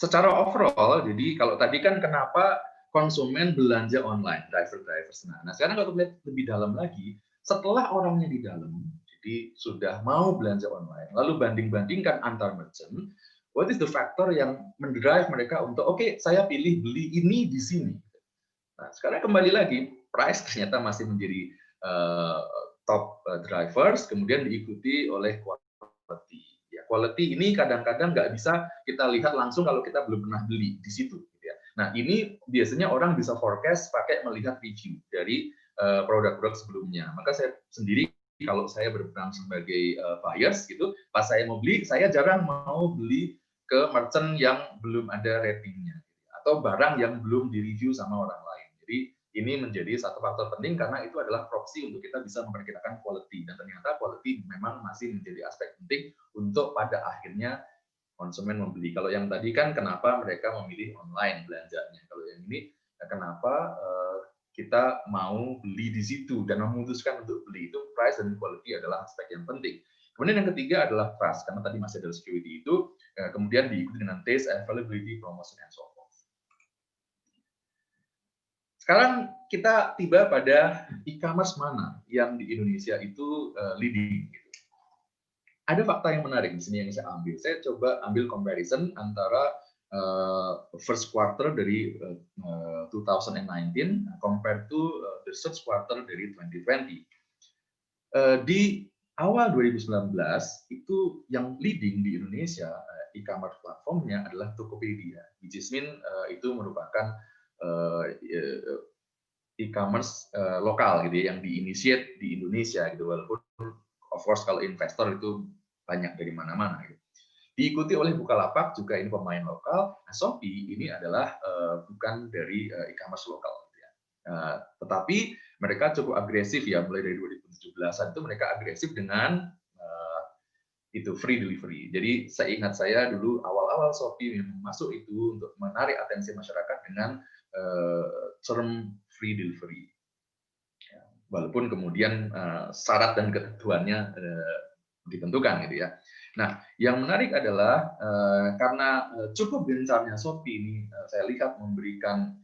S4: secara overall, jadi kalau tadi kan kenapa konsumen belanja online, driver-drivers. Nah, sekarang kalau kita lihat lebih dalam lagi, setelah orangnya di dalam, jadi sudah mau belanja online, lalu banding-bandingkan antar merchant, what is the factor yang mendrive mereka untuk, oke, saya pilih beli ini di sini. Nah, sekarang kembali lagi, price ternyata masih menjadi top drivers, kemudian diikuti oleh quality. Quality ini kadang-kadang nggak bisa kita lihat langsung kalau kita belum pernah beli di situ. Gitu ya. Nah, ini biasanya orang bisa forecast pakai melihat review dari produk-produk sebelumnya. Maka saya sendiri, kalau saya berperan sebagai buyers, gitu, pas saya mau beli, saya jarang mau beli ke merchant yang belum ada ratingnya. Atau barang yang belum direview sama orang lain. Jadi, ini menjadi satu faktor penting karena itu adalah proxy untuk kita bisa memperkirakan quality, dan ternyata quality memang masih menjadi aspek penting untuk pada akhirnya konsumen membeli. Kalau yang tadi kan kenapa mereka memilih online belanjanya, kalau yang ini kenapa kita mau beli di situ dan memutuskan untuk beli, itu price dan quality adalah aspek yang penting. Kemudian yang ketiga adalah trust, karena tadi masih ada security itu, kemudian diikuti dengan taste, availability, promotion, and so forth. Sekarang kita tiba pada e-commerce mana yang di Indonesia itu leading. Ada fakta yang menarik di sini yang saya ambil. Saya coba ambil comparison antara first quarter dari 2019 compared to the third quarter dari 2020. Di awal 2019 itu yang leading di Indonesia e-commerce platformnya adalah Tokopedia, which is mean itu merupakan e-commerce lokal gitu ya, yang diinitiate di Indonesia gitu, walaupun of course kalau investor itu banyak dari mana-mana gitu. Diikuti oleh Bukalapak juga, ini pemain lokal. Nah, Shopee ini adalah bukan dari e-commerce lokal gitu ya. Tetapi mereka cukup agresif ya, mulai dari 2017-an itu mereka agresif dengan itu free delivery. Jadi seingat saya dulu awal-awal Shopee masuk itu untuk menarik atensi masyarakat dengan term free delivery. Walaupun kemudian syarat dan ketentuannya ditentukan gitu ya. Nah, yang menarik adalah karena cukup gencarnya Shopee ini, saya lihat memberikan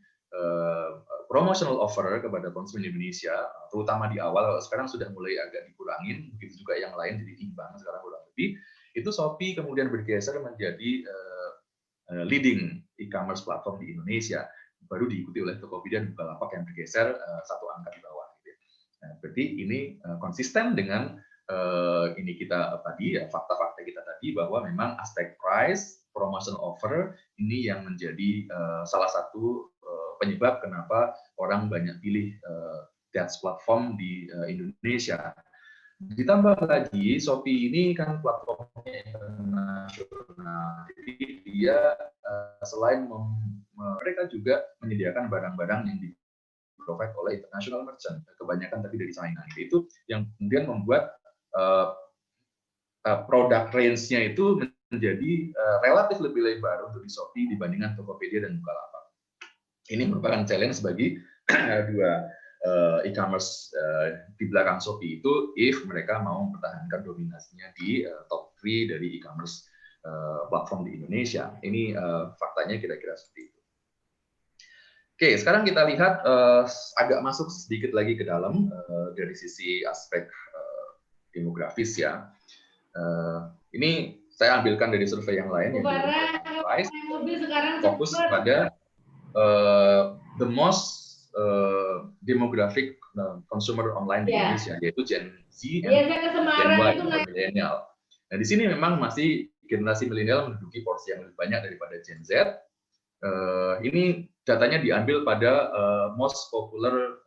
S4: promotional offer kepada konsumen Indonesia, terutama di awal. Sekarang sudah mulai agak dikurangin, begitu juga yang lain jadi imbang sekarang kurang lebih. Itu Shopee kemudian bergeser menjadi leading e-commerce platform di Indonesia, baru diikuti oleh Tokopedia dan Bukalapak yang bergeser satu angka di bawah. Gitu. Nah, berarti ini konsisten dengan ini kita tadi ya, fakta-fakta kita tadi bahwa memang aspek price, promotional offer ini yang menjadi salah satu penyebab kenapa orang banyak pilih Dats platform di Indonesia. Ditambah lagi, Shopee ini kan platformnya internasional, jadi dia selain mereka juga menyediakan barang-barang yang di-provide oleh international merchant, kebanyakan tapi dari China. Itu yang kemudian membuat produk range-nya itu menjadi relatif lebih lebar untuk di Shopee dibandingkan Tokopedia dan Bukalapak. Ini merupakan challenge bagi dua e-commerce di belakang Shopee itu, if mereka mau mempertahankan dominasinya di top 3 dari e-commerce platform di Indonesia. Ini faktanya kira-kira seperti itu. Oke, sekarang kita lihat agak masuk sedikit lagi ke dalam dari sisi aspek demografis ya. Ini saya ambilkan dari survei yang lain yang fokus pada the most demographic consumer online di Indonesia, yaitu Gen Z dan Gen Y, milenial. Nah, di sini memang masih generasi milenial menduduki porsi yang lebih banyak daripada Gen Z. Ini datanya diambil pada most popular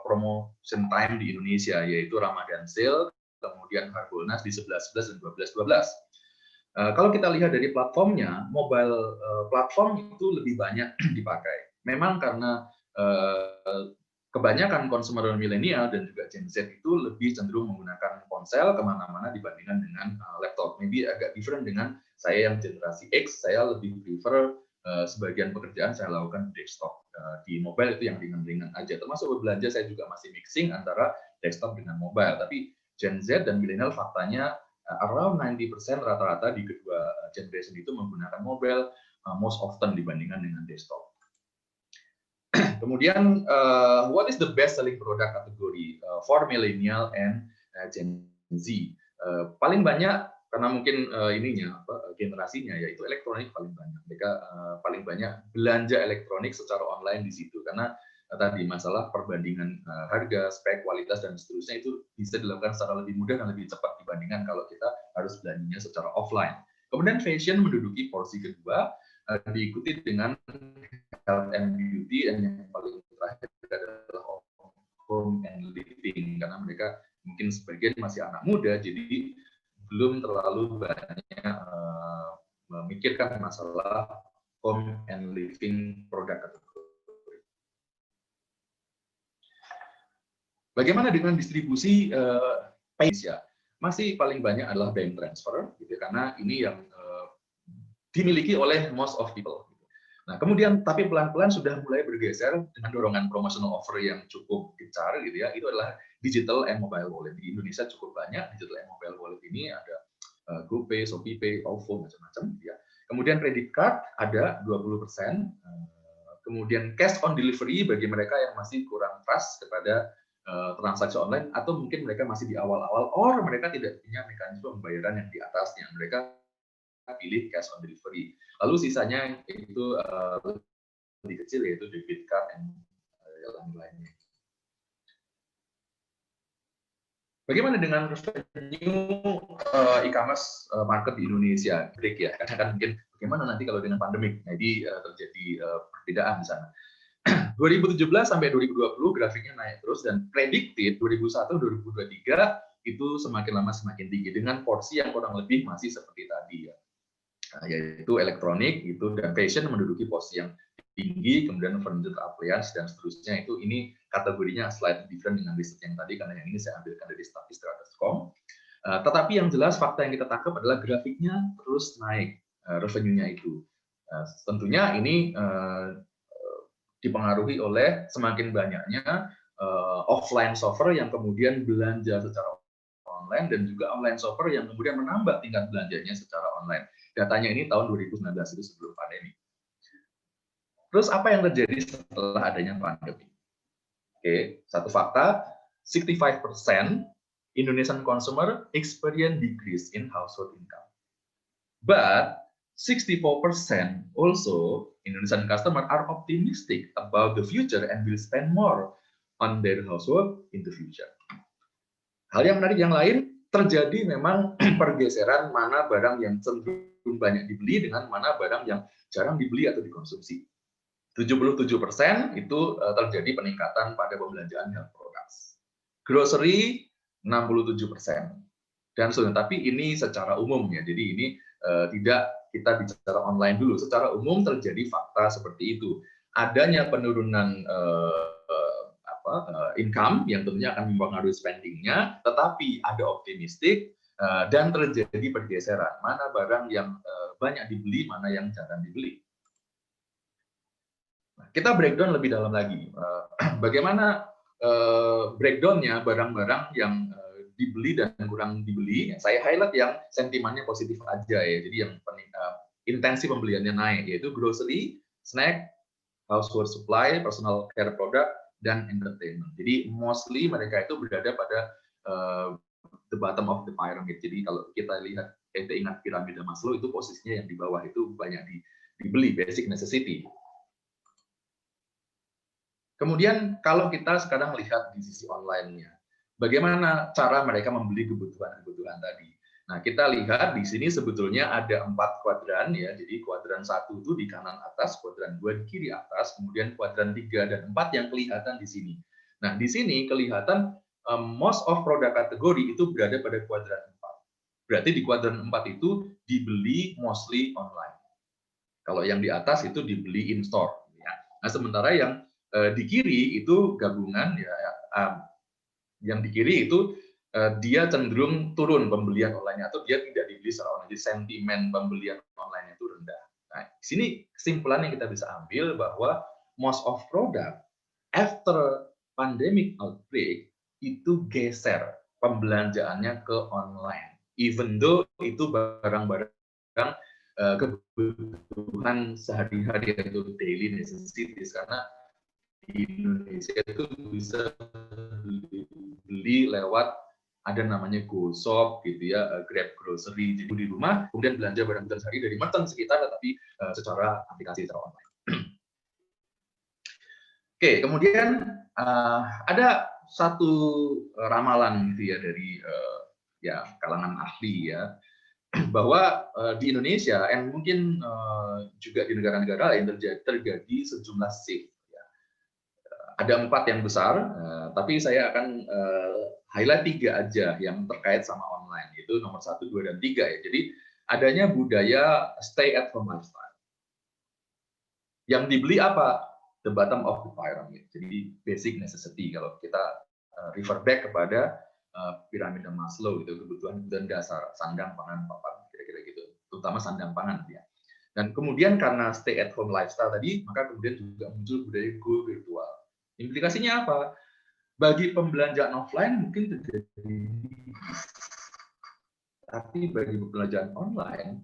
S4: promotion time di Indonesia, yaitu Ramadan Sale, kemudian Harbolnas di 11.11 dan 12.12. Kalau kita lihat dari platformnya, mobile platform itu lebih banyak dipakai. Memang karena kebanyakan konsumer milenial dan juga Gen Z itu lebih cenderung menggunakan ponsel kemana-mana dibandingkan dengan laptop. Maybe agak different dengan saya yang generasi X, saya lebih prefer sebagian pekerjaan saya lakukan di desktop. Di mobile itu yang ringan-ringan aja. Termasuk berbelanja saya juga masih mixing antara desktop dengan mobile. Tapi Gen Z dan milenial faktanya around 90% rata-rata di kedua generation itu menggunakan mobile most often dibandingkan dengan desktop. Kemudian, what is the best selling product category for millennial and Gen Z? Paling banyak karena mungkin generasinya yaitu elektronik paling banyak. Mereka paling banyak belanja elektronik secara online di situ karena tadi masalah perbandingan harga, spek, kualitas dan seterusnya itu bisa dilakukan secara lebih mudah dan lebih cepat dibandingkan kalau kita harus belanjanya secara offline. Kemudian fashion menduduki porsi kedua, diikuti dengan health and beauty, dan yang paling terakhir adalah home and living karena mereka mungkin sebagian masih anak muda jadi belum terlalu banyak memikirkan masalah home and living produk kategori. Bagaimana dengan distribusi Indonesia? Masih paling banyak adalah bank transfer, gitu, karena ini yang dimiliki oleh most of people. Nah, kemudian tapi pelan-pelan sudah mulai bergeser dengan dorongan promotional offer yang cukup gencar, gitu ya. Itu adalah digital and mobile wallet. Di Indonesia cukup banyak digital and mobile wallet ini, ada GoPay, ShopeePay, OVO, macam-macam. Ya. Kemudian credit card ada 20%. Kemudian cash on delivery bagi mereka yang masih kurang trust kepada transaksi online, atau mungkin mereka masih di awal-awal, or mereka tidak punya mekanisme pembayaran yang di atasnya. Mereka pilih cash on delivery. Lalu sisanya itu lebih kecil, yaitu debit card dan yang lainnya. Bagaimana dengan revenue e-commerce market di Indonesia? Break ya, karena kan mungkin bagaimana nanti kalau dengan pandemik, jadi terjadi perbedaan di sana. 2017 sampai 2020 grafiknya naik terus dan predicted 2001-2023 itu semakin lama semakin tinggi dengan porsi yang kurang lebih masih seperti tadi ya. Yaitu elektronik itu dan fashion menduduki posisi yang tinggi, kemudian furniture, appliance dan seterusnya itu ini kategorinya slightly different dengan riset yang tadi karena yang ini saya ambilkan dari statista.com. Tetapi yang jelas fakta yang kita tangkap adalah grafiknya terus naik revenue-nya itu. Tentunya ini dipengaruhi oleh semakin banyaknya offline shopper yang kemudian belanja secara online dan juga online shopper yang kemudian menambah tingkat belanjanya secara online. Datanya ini tahun 2019 itu sebelum pandemi. Terus apa yang terjadi setelah adanya pandemi? Oke, satu fakta, 65% Indonesian consumer experience decrease in household income. But 64% also Indonesian customer are optimistic about the future and will spend more on their household in the future. Hal yang menarik yang lain, terjadi memang pergeseran mana barang yang cenderung banyak dibeli dengan mana barang yang jarang dibeli atau dikonsumsi. 77% itu terjadi peningkatan pada pembelanjaan health products. Grocery 67%. Dan tapi ini secara umum ya, jadi ini tidak kita bicara online dulu. Secara umum terjadi fakta seperti itu. Adanya penurunan income yang tentunya akan mempengaruhi spendingnya, tetapi ada optimistik dan terjadi pergeseran. Mana barang yang banyak dibeli, mana yang jarang dibeli. Kita breakdown lebih dalam lagi. Bagaimana breakdownnya barang-barang yang dibeli dan kurang dibeli. Saya highlight yang sentimennya positif aja ya. Jadi yang intensi pembeliannya naik, yaitu grocery, snack, household supply, personal care product, dan entertainment. Jadi mostly mereka itu berada pada the bottom of the pyramid. Jadi kalau kita lihat, kita ingat piramida Maslow itu posisinya yang di bawah itu banyak dibeli, basic necessity. Kemudian kalau kita sekarang lihat di sisi online-nya, bagaimana cara mereka membeli kebutuhan-kebutuhan tadi. Nah, kita lihat di sini sebetulnya ada 4 kuadran ya. Jadi kuadran 1 itu di kanan atas, kuadran 2 di kiri atas, kemudian kuadran 3 dan 4 yang kelihatan di sini. Nah, di sini kelihatan most of product kategori itu berada pada kuadran 4. Berarti di kuadran 4 itu dibeli mostly online. Kalau yang di atas itu dibeli in store ya. Nah, sementara yang di kiri itu gabungan ya, yang di kiri itu dia cenderung turun pembelian online atau dia tidak dibeli secara online. Jadi sentimen pembelian online itu rendah. Nah, di sini kesimpulan yang kita bisa ambil bahwa most of product after pandemic outbreak itu geser pembelanjaannya ke online. Even though itu barang-barang kebutuhan sehari-hari itu daily necessities, karena di Indonesia itu bisa beli lewat ada namanya GoShop gitu ya, Grab Grocery, jadi di rumah kemudian belanja barang-barang sehari dari merchant sekitar, tapi secara aplikasi secara online. Oke, kemudian ada satu ramalan gitu ya dari ya kalangan ahli ya, bahwa di Indonesia dan mungkin juga di negara-negara lain terjadi sejumlah shift. Ada 4 yang besar, tapi saya akan highlight 3 aja yang terkait sama online, yaitu nomor 1, 2, dan 3 ya. Jadi adanya budaya stay at home lifestyle. Yang dibeli apa? The bottom of the pyramid. Jadi basic necessity kalau kita refer back kepada piramida Maslow itu, kebutuhan dasar, sandang, pangan, papan, kira-kira gitu. Terutama sandang pangan ya. Dan kemudian karena stay at home lifestyle tadi, maka kemudian juga muncul budaya go virtual. Implikasinya apa? Bagi pembelanjaan offline mungkin terjadi, tapi bagi pembelanjaan online,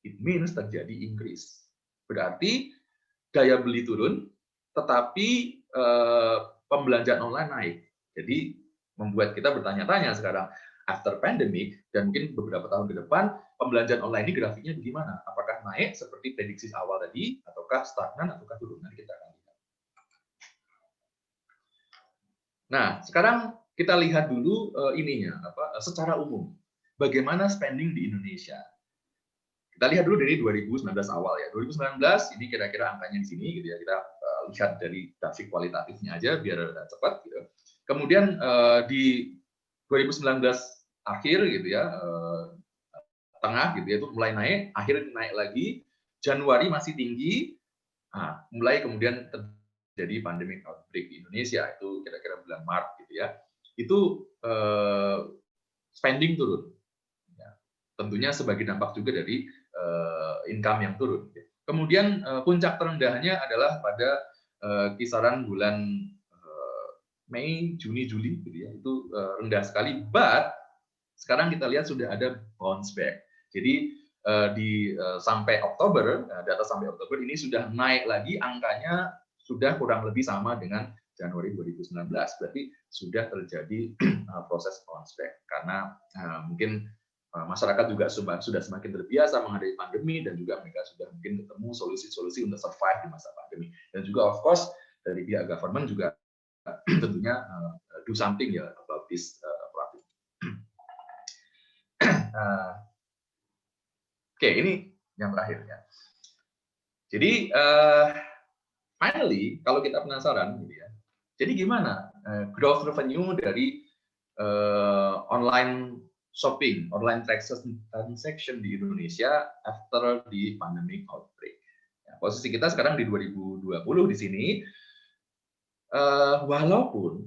S4: it means terjadi increase. Berarti daya beli turun, tetapi pembelanjaan online naik. Jadi membuat kita bertanya-tanya sekarang, after pandemic, dan mungkin beberapa tahun ke depan, pembelanjaan online ini grafiknya bagaimana? Apakah naik seperti prediksi awal tadi, ataukah stagnan, ataukah turun? Nanti kita akan lihat. Nah, sekarang kita lihat dulu ininya, secara umum, bagaimana spending di Indonesia. Kita lihat dulu dari 2019 awal ya. 2019 ini kira-kira angkanya di sini gitu ya. Kita lihat dari grafik kualitatifnya aja biar cepat gitu. Kemudian di 2019 akhir gitu ya, tengah gitu ya, itu mulai naik, akhirnya naik lagi. Januari masih tinggi, mulai kemudian jadi pandemic outbreak di Indonesia, itu kira-kira bulan Maret gitu ya, itu spending turun, ya. Tentunya sebagai dampak juga dari income yang turun. Kemudian puncak terendahnya adalah pada kisaran bulan Mei, Juni, Juli, gitu ya, itu rendah sekali. But sekarang kita lihat sudah ada bounce back. Jadi sampai Oktober, data sampai Oktober ini sudah naik lagi angkanya. Sudah kurang lebih sama dengan Januari 2019, berarti sudah terjadi proses bounce back karena mungkin masyarakat juga sudah semakin terbiasa menghadapi pandemi dan juga mereka sudah mungkin ketemu solusi-solusi untuk survive di masa pandemi, dan juga of course dari pihak government juga tentunya do something ya about this problem. Oke, ini yang terakhir ya. Jadi finally, kalau kita penasaran, gitu ya, jadi gimana growth revenue dari online shopping, online transaction di Indonesia after the pandemic outbreak. Ya, posisi kita sekarang di 2020 di sini, walaupun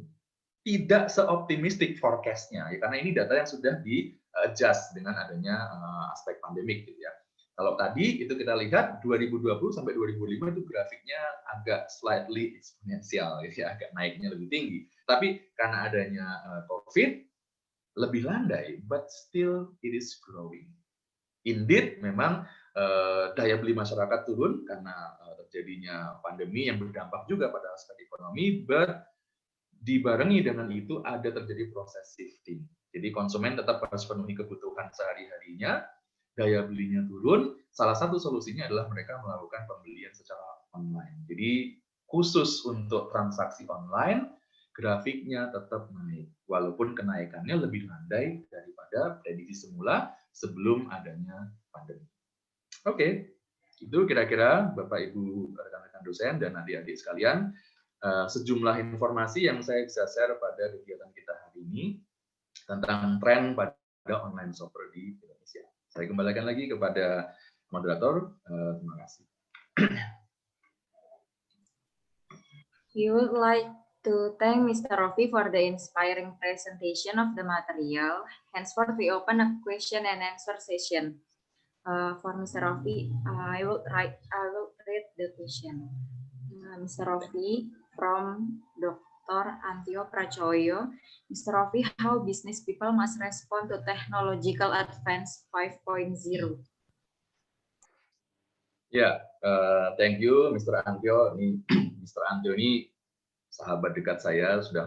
S4: tidak seoptimistik forecast-nya, ya, karena ini data yang sudah di-adjust dengan adanya aspek pandemik, gitu ya. Kalau tadi itu kita lihat 2020 sampai 2005 itu grafiknya agak slightly eksponensial, ya, agak naiknya lebih tinggi. Tapi karena adanya COVID lebih landai, but still it is growing. Indeed, memang daya beli masyarakat turun karena terjadinya pandemi yang berdampak juga pada aspek ekonomi, but dibarengi dengan itu ada terjadi proses shifting. Jadi konsumen tetap harus penuhi kebutuhan sehari-harinya, daya belinya turun, salah satu solusinya adalah mereka melakukan pembelian secara online. Jadi khusus untuk transaksi online, grafiknya tetap naik, walaupun kenaikannya lebih landai daripada prediksi semula sebelum adanya pandemi. Oke, itu kira-kira Bapak Ibu rekan-rekan dosen dan adik-adik sekalian, sejumlah informasi yang saya bisa share pada kegiatan kita hari ini tentang tren pada online shopper di Indonesia. Saya kembalikan lagi kepada moderator. Terima kasih.
S9: We would like to thank Mr. Rofi for the inspiring presentation of the material. Henceforth, we open a question and answer session. For Mr. Rofi, I will read the question. Mr. Rofi from Dr. Antio Pracoyo. Mr. Rofi, how business people must respond to technological advance 5.0?
S4: Ya, thank you, Mr. Antio. Ini Mr. Antio ini sahabat dekat saya, sudah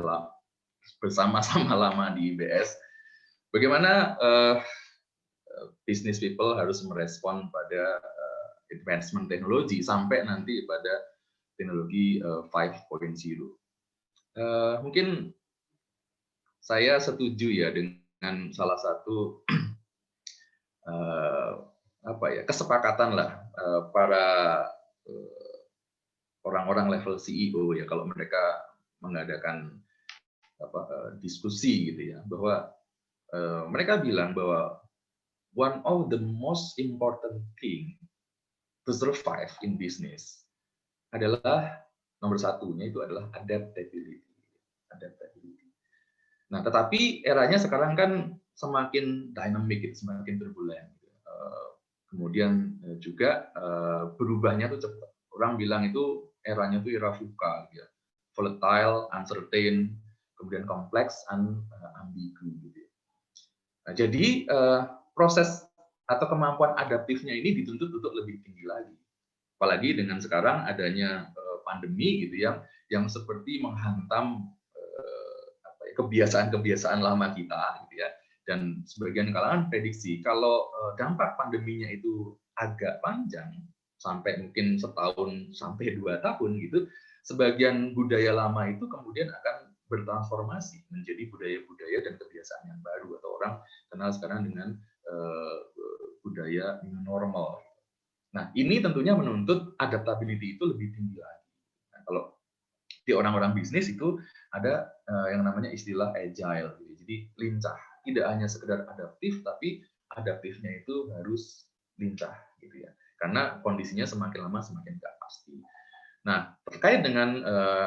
S4: bersama-sama lama di IBS. Bagaimana business people harus merespon pada advancement teknologi sampai nanti pada teknologi 5.0. Mungkin saya setuju ya dengan salah satu kesepakatan lah para orang-orang level CEO ya, kalau mereka mengadakan diskusi gitu ya, bahwa mereka bilang bahwa one of the most important thing to survive in business adalah nomor satunya itu adalah adaptability. Nah, tetapi eranya sekarang kan semakin dynamic, semakin turbulen. Kemudian juga berubahnya tuh cepat. Orang bilang itu eranya tuh era VUCA, gitu ya. Volatile, uncertain, kemudian complex, ambigu. Gitu ya. Nah, jadi proses atau kemampuan adaptifnya ini dituntut untuk lebih tinggi lagi. Apalagi dengan sekarang adanya pandemi gitu ya, yang seperti menghantam kebiasaan-kebiasaan lama kita gitu ya. Dan sebagian kalangan prediksi kalau dampak pandeminya itu agak panjang, sampai mungkin setahun sampai 2 tahun gitu, sebagian budaya lama itu kemudian akan bertransformasi menjadi budaya-budaya dan kebiasaan yang baru, atau orang kenal sekarang dengan budaya new normal. Nah, ini tentunya menuntut adaptability itu lebih tinggi lagi. Nah, kalau di orang-orang bisnis itu ada yang namanya istilah agile, gitu. Jadi lincah. Tidak hanya sekedar adaptif, tapi adaptifnya itu harus lincah, gitu ya. Karena kondisinya semakin lama semakin nggak pasti. Nah, terkait dengan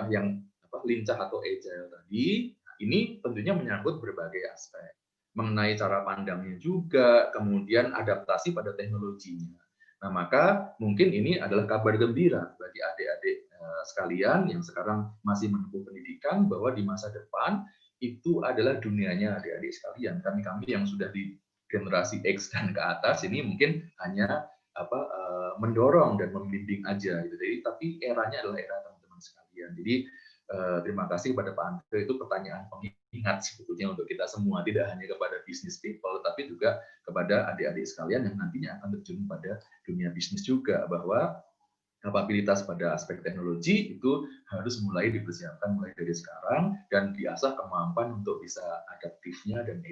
S4: yang lincah atau agile tadi, ini tentunya menyangkut berbagai aspek. Mengenai cara pandangnya juga, kemudian adaptasi pada teknologinya. Nah, maka mungkin ini adalah kabar gembira bagi adik-adik sekalian yang sekarang masih menempuh pendidikan, bahwa di masa depan itu adalah dunianya adik-adik sekalian. Kami yang sudah di generasi X dan ke atas ini mungkin hanya mendorong dan membimbing aja gitu. Jadi tapi eranya adalah era teman-teman sekalian. Jadi terima kasih kepada Pak Andre, itu pertanyaan pengingat sebetulnya untuk kita semua, tidak hanya kepada business people tapi juga kepada adik-adik sekalian yang nantinya akan terjun pada dunia bisnis juga, bahwa kapabilitas pada aspek teknologi itu harus mulai dipersiapkan mulai dari sekarang dan diasah kemampuan untuk bisa adaptifnya dan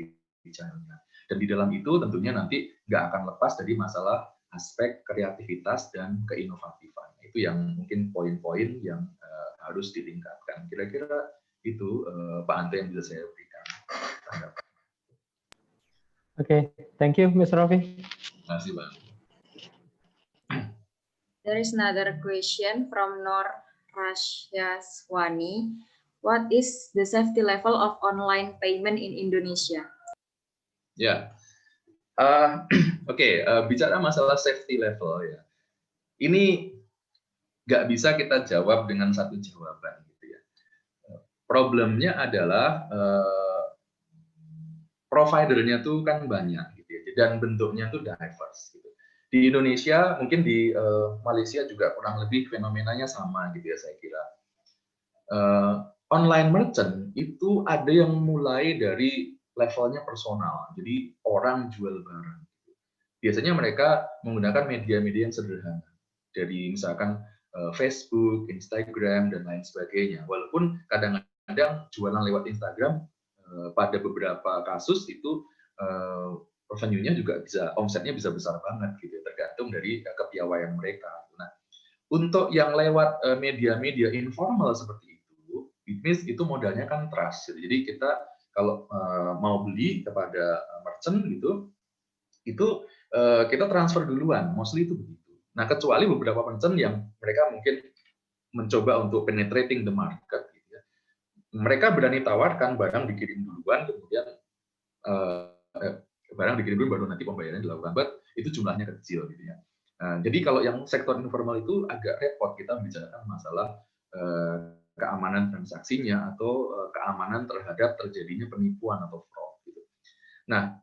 S4: agile-nya. Dan di dalam itu tentunya nanti nggak akan lepas dari masalah aspek kreativitas dan keinovatifan. Itu yang mungkin poin-poin yang harus ditingkatkan. Kira-kira itu Pak Ante yang bisa saya berikan.
S6: Oke, thank you, Mr. Rafi.
S4: Terima kasih, Bang.
S9: There is another question from Nur Rasyaswani. What is the safety level of online payment in Indonesia?
S4: Ya, Oke, bicara masalah safety level ya, ini nggak bisa kita jawab dengan satu jawaban gitu ya. Problemnya adalah providernya tuh kan banyak gitu ya, dan bentuknya tuh diverse gitu. Di Indonesia, mungkin di Malaysia juga kurang lebih fenomenanya sama gitu ya saya kira. Online merchant itu ada yang mulai dari levelnya personal, jadi orang jual barang. Biasanya mereka menggunakan media-media yang sederhana, dari misalkan Facebook, Instagram, dan lain sebagainya. Walaupun kadang-kadang jualan lewat Instagram pada beberapa kasus itu revenue-nya juga bisa, omsetnya bisa besar banget gitu, tergantung dari kepiawaian mereka. Nah, untuk yang lewat media-media informal seperti itu, it means itu modalnya kan trust. Jadi kita kalau mau beli kepada merchant gitu, itu kita transfer duluan, mostly itu begitu. Nah, kecuali beberapa merchant yang mereka mungkin mencoba untuk penetrating the market, gitu ya. Mereka berani tawarkan barang dikirim duluan, kemudian barang dikirim dulu baru nanti pembayaran dilakukan, but itu jumlahnya kecil gitu ya. Jadi kalau yang sektor informal itu agak repot kita membicarakan masalah keamanan transaksinya atau keamanan terhadap terjadinya penipuan atau fraud gitu. Nah,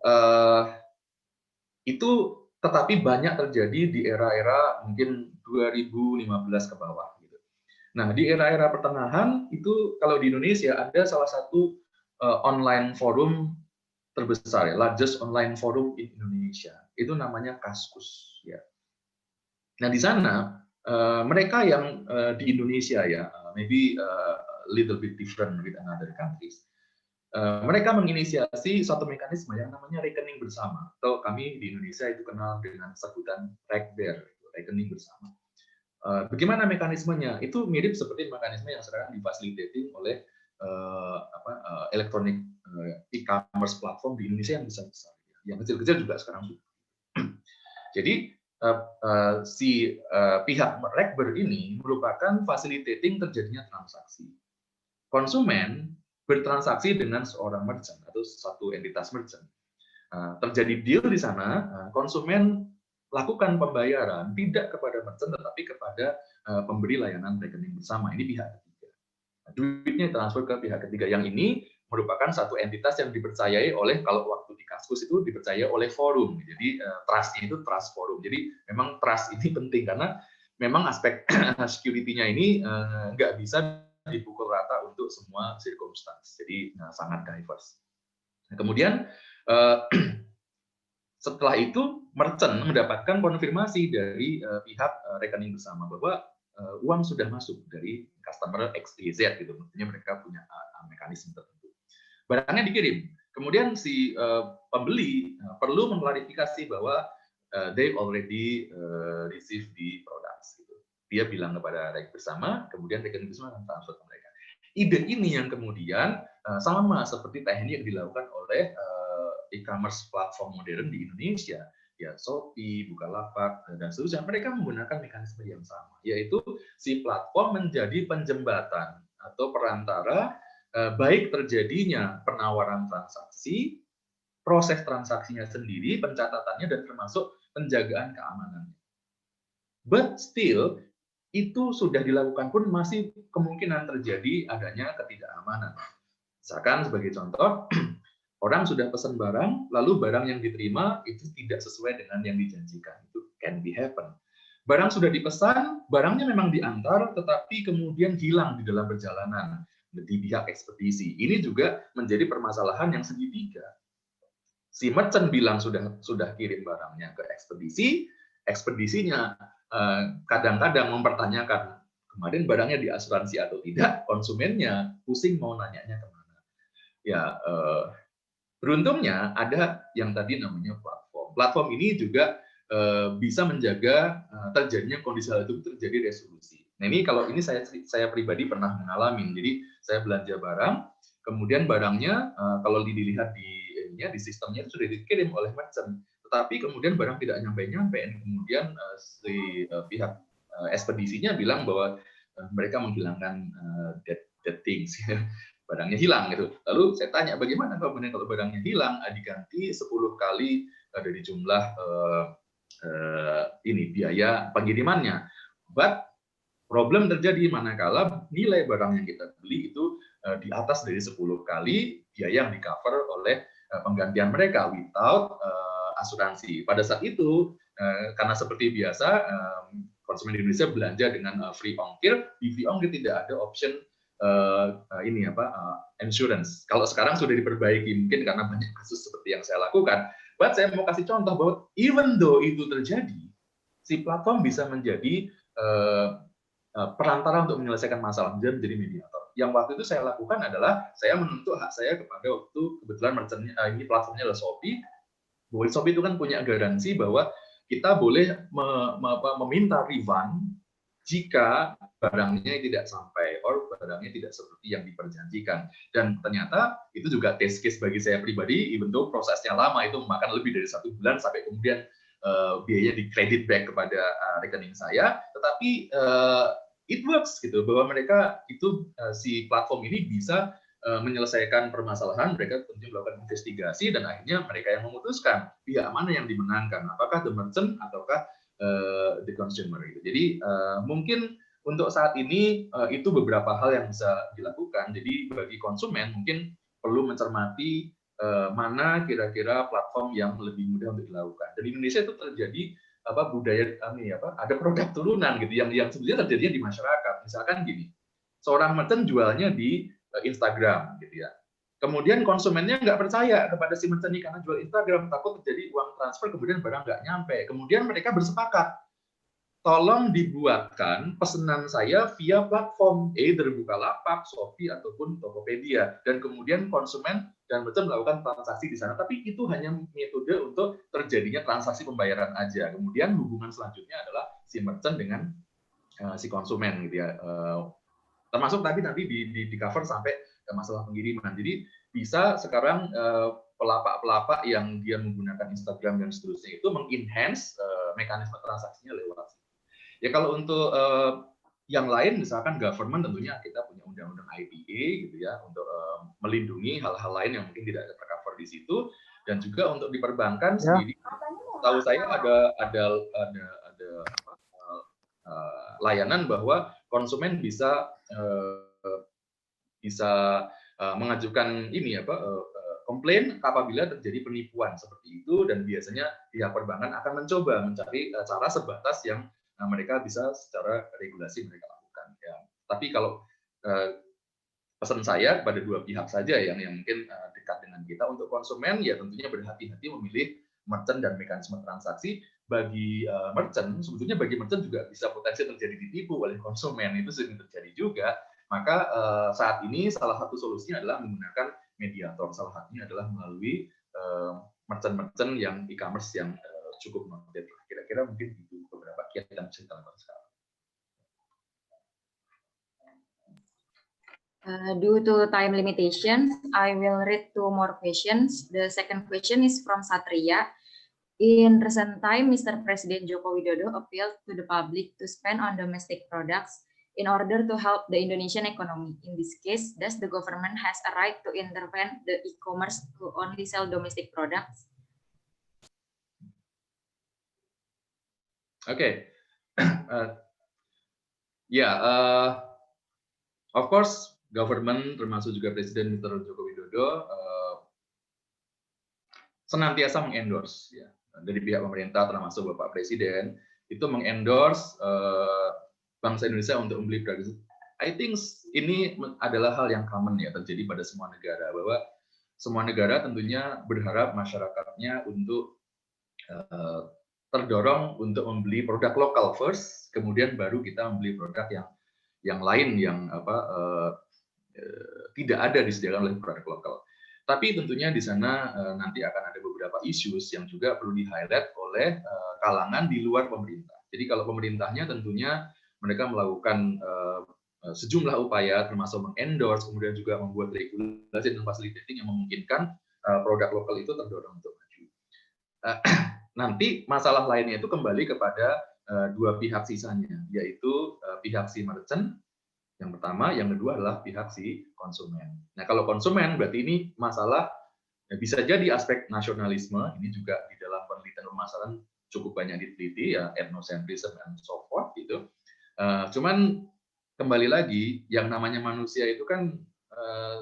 S4: itu tetapi banyak terjadi di era-era mungkin 2015 ke bawah gitu. Nah, di era-era pertengahan itu kalau di Indonesia ada salah satu online forum terbesar ya, largest online forum in Indonesia. Itu namanya Kaskus ya. Nah, di sana mereka yang di Indonesia ya, maybe little bit different with another countries. Mereka menginisiasi satu mekanisme yang namanya rekening bersama, atau kami di Indonesia itu kenal dengan sebutan RekBer, rekening bersama. Bagaimana mekanismenya? Itu mirip seperti mekanisme yang sekarang difasilitasi oleh elektronik e-commerce platform di Indonesia yang besar-besar, yang kecil-kecil juga sekarang sudah. Jadi si pihak RekBer ini merupakan facilitating terjadinya transaksi. Konsumen bertransaksi dengan seorang merchant atau satu entitas merchant. Terjadi deal di sana, konsumen lakukan pembayaran tidak kepada merchant tetapi kepada pemberi layanan rekening bersama. Ini pihak ketiga. Duitnya transfer ke pihak ketiga. Yang ini merupakan satu entitas yang dipercayai oleh, kalau waktu di Kaskus itu dipercaya oleh forum. Jadi trust-nya itu trust forum. Jadi memang trust ini penting karena memang aspek security-nya ini nggak bisa dipukul rata untuk semua circumstance. Jadi sangat diverse. Nah, kemudian setelah itu merchant mendapatkan konfirmasi dari pihak rekening bersama bahwa uang sudah masuk dari customer XYZ gitu. Maksudnya mereka punya mekanisme tertentu. Barangnya dikirim. Kemudian si pembeli perlu mengklarifikasi bahwa they already receive the products. Gitu. Dia bilang kepada rekening bersama, kemudian rekening bersama akan transfer ke mereka. Ide ini yang kemudian sama seperti teknik yang dilakukan oleh e-commerce platform modern di Indonesia, ya Shopee, Bukalapak, dan seterusnya. Mereka menggunakan mekanisme yang sama, yaitu si platform menjadi penjembatan atau perantara baik terjadinya penawaran transaksi, proses transaksinya sendiri, pencatatannya, dan termasuk penjagaan keamanannya. But still, itu sudah dilakukan pun masih kemungkinan terjadi adanya ketidakamanan. Misalkan sebagai contoh, orang sudah pesan barang, lalu barang yang diterima itu tidak sesuai dengan yang dijanjikan. Itu can be happen. Barang sudah dipesan, barangnya memang diantar, tetapi kemudian hilang di dalam perjalanan di pihak ekspedisi. Ini juga menjadi permasalahan yang segitiga. Si merchant bilang sudah kirim barangnya ke ekspedisi, ekspedisinya kadang-kadang mempertanyakan kemarin barangnya diasuransi atau tidak, konsumennya pusing mau nanyanya kemana. Ya, beruntungnya ada yang tadi namanya platform. Platform ini juga bisa menjaga terjadinya kondisi hal itu terjadi resolusi. Nah ini kalau ini saya pribadi pernah mengalami. Jadi saya belanja barang, kemudian barangnya kalau dilihat di sistemnya itu sudah dikirim oleh merchant, tetapi kemudian barang tidak nyampe-nyampe, kemudian si pihak ekspedisinya bilang bahwa mereka menghilangkan dead things, barangnya hilang gitu. Lalu saya tanya, bagaimana kemudian kalau barangnya hilang diganti 10 kali dari jumlah biaya pengirimannya. But problem terjadi manakala nilai barang yang kita beli itu di atas dari 10 kali biaya yang di-cover oleh penggantian mereka without asuransi. Pada saat itu, karena seperti biasa, konsumen di Indonesia belanja dengan free ongkir, di free ongkir tidak ada option insurance. Kalau sekarang sudah diperbaiki mungkin karena banyak kasus seperti yang saya lakukan. But saya mau kasih contoh bahwa even though itu terjadi, si platform bisa menjadi perantara untuk menyelesaikan masalah, menjadi mediator. Yang waktu itu saya lakukan adalah saya menuntut hak saya kepada waktu kebetulan merchantnya ini platformnya adalah Shopee. Bahwa Shopee itu kan punya garansi bahwa kita boleh meminta refund jika barangnya tidak sampai or barangnya tidak seperti yang diperjanjikan. Dan ternyata itu juga test case bagi saya pribadi, even though prosesnya lama, itu memakan lebih dari 1 bulan sampai kemudian biaya di credit back kepada rekening saya, tetapi it works gitu, bahwa mereka itu si platform ini bisa menyelesaikan permasalahan, mereka tentunya melakukan investigasi dan akhirnya mereka yang memutuskan pihak mana yang dimenangkan, apakah the merchant ataukah the consumer gitu. Jadi mungkin untuk saat ini itu beberapa hal yang bisa dilakukan. Jadi bagi konsumen mungkin perlu mencermati mana kira-kira platform yang lebih mudah untuk dilakukan. Dan di Indonesia itu terjadi budaya ada produk turunan gitu yang sebenarnya terjadinya di masyarakat. Misalkan gini, seorang merchant jualnya di Instagram gitu ya. Kemudian konsumennya nggak percaya kepada si merchant ini karena jual Instagram, takut terjadi uang transfer kemudian barang nggak nyampe. Kemudian mereka bersepakat, tolong dibuatkan pesanan saya via platform, either Bukalapak, Shopee, ataupun Tokopedia. Dan kemudian konsumen dan merchant melakukan transaksi di sana. Tapi itu hanya metode untuk terjadinya transaksi pembayaran aja. Kemudian hubungan selanjutnya adalah si merchant dengan si konsumen gitu ya. Termasuk tadi nanti di cover sampai ke masalah pengiriman. Jadi bisa sekarang pelapak-pelapak yang dia menggunakan Instagram dan seterusnya itu mengenhance mekanisme transaksinya lewat. Ya kalau untuk yang lain, misalkan government, tentunya kita punya undang-undang IPA gitu ya untuk melindungi hal-hal lain yang mungkin tidak tercover di situ, dan juga untuk di perbankan sendiri, tahu saya ada layanan bahwa konsumen bisa mengajukan komplain apabila terjadi penipuan seperti itu, dan biasanya pihak perbankan akan mencoba mencari cara sebatas yang mereka bisa secara regulasi mereka lakukan. Ya. Tapi kalau pesan saya pada dua pihak saja yang mungkin dekat dengan kita, untuk konsumen ya tentunya berhati-hati memilih merchant dan mekanisme transaksi. Bagi merchant, sebetulnya bagi merchant juga bisa potensi terjadi ditipu oleh konsumen, itu sering terjadi juga. Maka saat ini salah satu solusinya adalah menggunakan mediator. Salah satunya adalah melalui merchant-merchant yang e-commerce yang cukup modern. Kira-kira mungkin itu beberapa kiat yang bisa kita lakukan sekarang.
S9: Due to time limitations, I will read 2 more questions. The second question is from Satria. In recent time, Mr. President Joko Widodo appealed to the public to spend on domestic products in order to help the Indonesian economy. In this case, does the government has a right to intervene the e-commerce to only sell domestic products?
S4: Okay. Of course, government termasuk juga Presiden Mr. Joko Widodo senantiasa mengendorse ya, dari pihak pemerintah termasuk Bapak Presiden itu mengendorse bangsa Indonesia untuk membeli produk. I think ini adalah hal yang common ya, terjadi pada semua negara, bahwa semua negara tentunya berharap masyarakatnya untuk terdorong untuk membeli produk lokal first, kemudian baru kita membeli produk yang lain yang tidak ada disediakan oleh produk lokal. Tapi tentunya di sana nanti akan ada beberapa issues yang juga perlu di-highlight oleh kalangan di luar pemerintah. Jadi kalau pemerintahnya tentunya mereka melakukan sejumlah upaya termasuk mengendorse, kemudian juga membuat regulasi dan facilitating yang memungkinkan produk lokal itu terdorong untuk maju. Nanti masalah lainnya itu kembali kepada dua pihak sisanya, yaitu pihak si merchant yang pertama, yang kedua adalah pihak si konsumen. Nah, kalau konsumen berarti ini masalah bisa jadi aspek nasionalisme, ini juga di dalam penelitian pemasaran cukup banyak diteliti ya, ethnocentrism and so forth gitu. Cuman kembali lagi, yang namanya manusia itu kan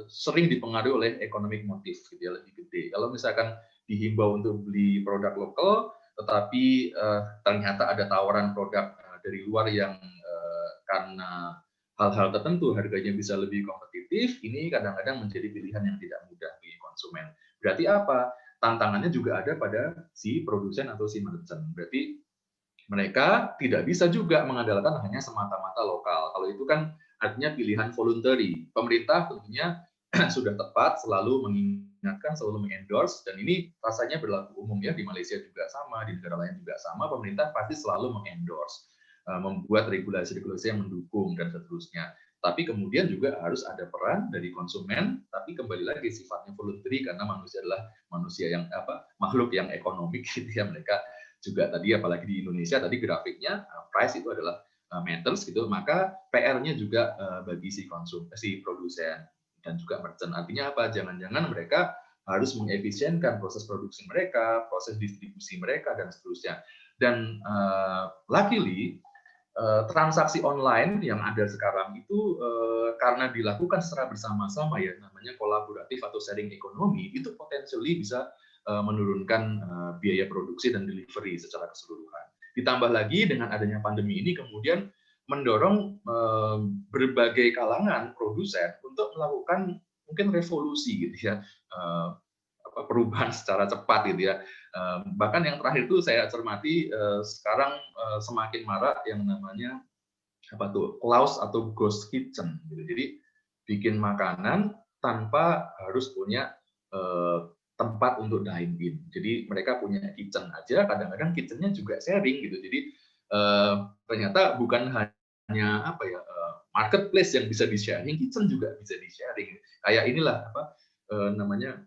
S4: sering dipengaruhi oleh economic motive gitu ya, lebih gede. Kalau misalkan dihimbau untuk beli produk lokal, tetapi ternyata ada tawaran produk dari luar yang karena hal-hal tertentu harganya bisa lebih kompetitif, ini kadang-kadang menjadi pilihan yang tidak mudah bagi konsumen. Berarti apa? Tantangannya juga ada pada si produsen atau si merchant. Berarti mereka tidak bisa juga mengandalkan hanya semata-mata lokal. Kalau itu kan artinya pilihan voluntary. Pemerintah tentunya sudah tepat selalu mengingatkan, selalu mengendorse, dan ini rasanya berlaku umum ya, di Malaysia juga sama, di negara lain juga sama, pemerintah pasti selalu mengendorse, membuat regulasi-regulasi yang mendukung dan seterusnya. Tapi kemudian juga harus ada peran dari konsumen, tapi kembali lagi sifatnya voluntary karena manusia adalah manusia yang makhluk yang ekonomik gitu ya. Mereka juga tadi apalagi di Indonesia tadi grafiknya price itu adalah matters gitu, maka PR-nya juga bagi si produsen dan juga merchant. Artinya apa? Jangan-jangan mereka harus mengefisienkan proses produksi mereka, proses distribusi mereka dan seterusnya. Dan luckily transaksi online yang ada sekarang itu karena dilakukan secara bersama-sama ya, namanya kolaboratif atau sharing ekonomi, itu potensially bisa menurunkan biaya produksi dan delivery secara keseluruhan. Ditambah lagi dengan adanya pandemi ini kemudian mendorong berbagai kalangan produsen untuk melakukan mungkin revolusi gitu ya, perubahan secara cepat gitu ya. Bahkan yang terakhir itu saya cermati sekarang semakin marak yang namanya cloud atau ghost kitchen gitu. Jadi bikin makanan tanpa harus punya tempat untuk dine in. Jadi mereka punya kitchen aja, kadang-kadang kitchennya juga sharing gitu. Jadi ternyata bukan hanya marketplace yang bisa di-sharing, kitchen juga bisa di-sharing. Kayak inilah namanya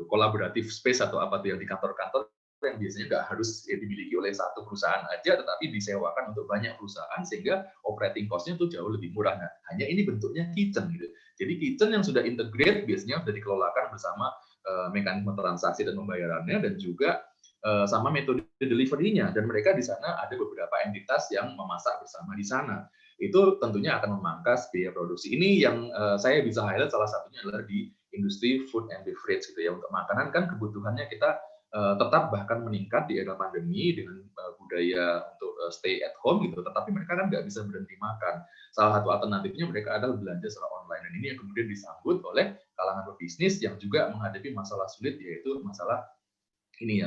S4: kolaboratif space atau yang di kantor-kantor yang biasanya nggak harus dimiliki oleh satu perusahaan aja, tetapi disewakan untuk banyak perusahaan sehingga operating cost-nya tuh jauh lebih murah. Nah, hanya ini bentuknya kitchen gitu. Jadi kitchen yang sudah integrate biasanya sudah dikelolakan bersama mekanisme transaksi dan pembayarannya dan juga sama metode delivery-nya, dan mereka di sana ada beberapa entitas yang memasak bersama di sana. Itu tentunya akan memangkas biaya produksi. Ini yang saya bisa highlight salah satunya adalah di industri food and beverage gitu ya. Untuk makanan kan kebutuhannya kita tetap bahkan meningkat di era pandemi dengan budaya untuk stay at home gitu, tetapi mereka kan nggak bisa berhenti makan. Salah satu alternatifnya mereka adalah belanja secara online, dan ini yang kemudian disambut oleh kalangan pebisnis yang juga menghadapi masalah sulit, yaitu masalah ini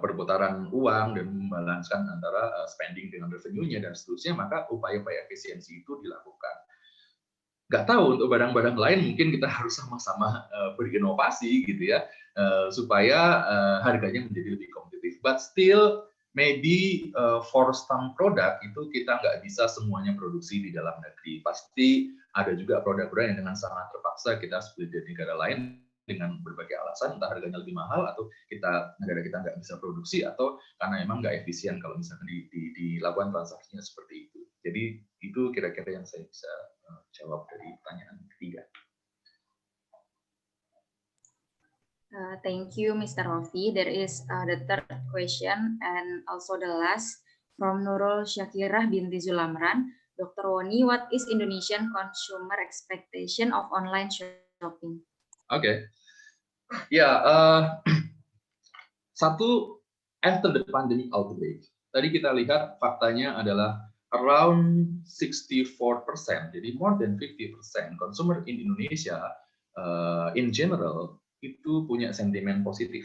S4: perputaran uang dan membalanskan antara spending dengan revenue-nya dan seterusnya. Maka upaya-upaya efisiensi itu dilakukan. Nggak tahu untuk barang-barang lain mungkin kita harus sama-sama berinovasi gitu ya, supaya harganya menjadi lebih kompetitif. But still maybe for some product itu kita nggak bisa semuanya produksi di dalam negeri. Pasti ada juga produk-produk yang dengan sangat terpaksa kita split dari negara lain dengan berbagai alasan, entah harganya lebih mahal atau negara kita nggak bisa produksi, atau karena emang nggak efisien kalau misalkan dilakukan transaksinya seperti itu. Jadi itu kira-kira yang saya bisa jawab dari pertanyaan ketiga.
S9: Thank you, Mr. Rofi. There is the third question and also the last from Nurul Syakirah binti Zulamran. Dr. Woni, what is Indonesian consumer expectation of online shopping?
S4: Oke. Ya, satu, after the pandemic outbreak, tadi kita lihat faktanya adalah around 64%, jadi more than 50% consumer in Indonesia in general itu punya sentimen positif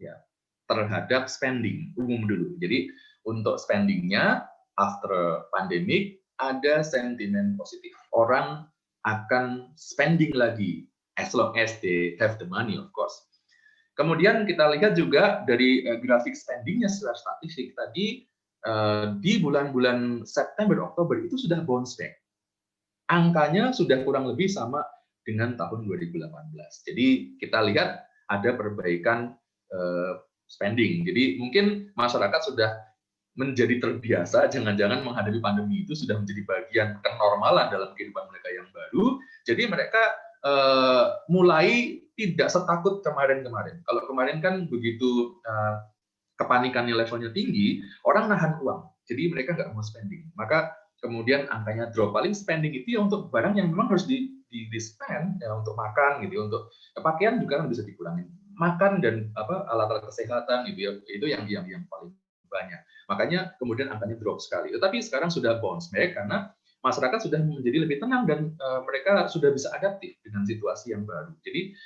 S4: ya terhadap spending umum dulu. Jadi untuk spendingnya after pandemic ada sentimen positif. Orang akan spending lagi as long as they have the money, of course. Kemudian kita lihat juga dari grafik spendingnya secara statistik tadi, di bulan-bulan September, Oktober itu sudah bounce back. angkanya sudah kurang lebih sama dengan tahun 2018. Jadi kita lihat ada perbaikan spending. Jadi mungkin masyarakat sudah menjadi terbiasa, jangan-jangan menghadapi pandemi itu sudah menjadi bagian kenormalan dalam kehidupan mereka yang baru. Jadi mereka mulai tidak setakut kemarin-kemarin. Kalau kemarin kan begitu kepanikannya levelnya tinggi, orang nahan uang. Jadi mereka nggak mau spending. Maka kemudian angkanya drop. Paling spending itu ya untuk barang yang memang harus di-spend, ya, untuk makan gitu, untuk pakaian juga kan bisa dikurangin. Makan dan alat-alat kesehatan gitu ya, itu yang paling banyak. Makanya kemudian angkanya drop sekali. Tetapi sekarang sudah bounce back karena masyarakat sudah menjadi lebih tenang dan mereka sudah bisa adaptif dengan situasi yang baru. Jadi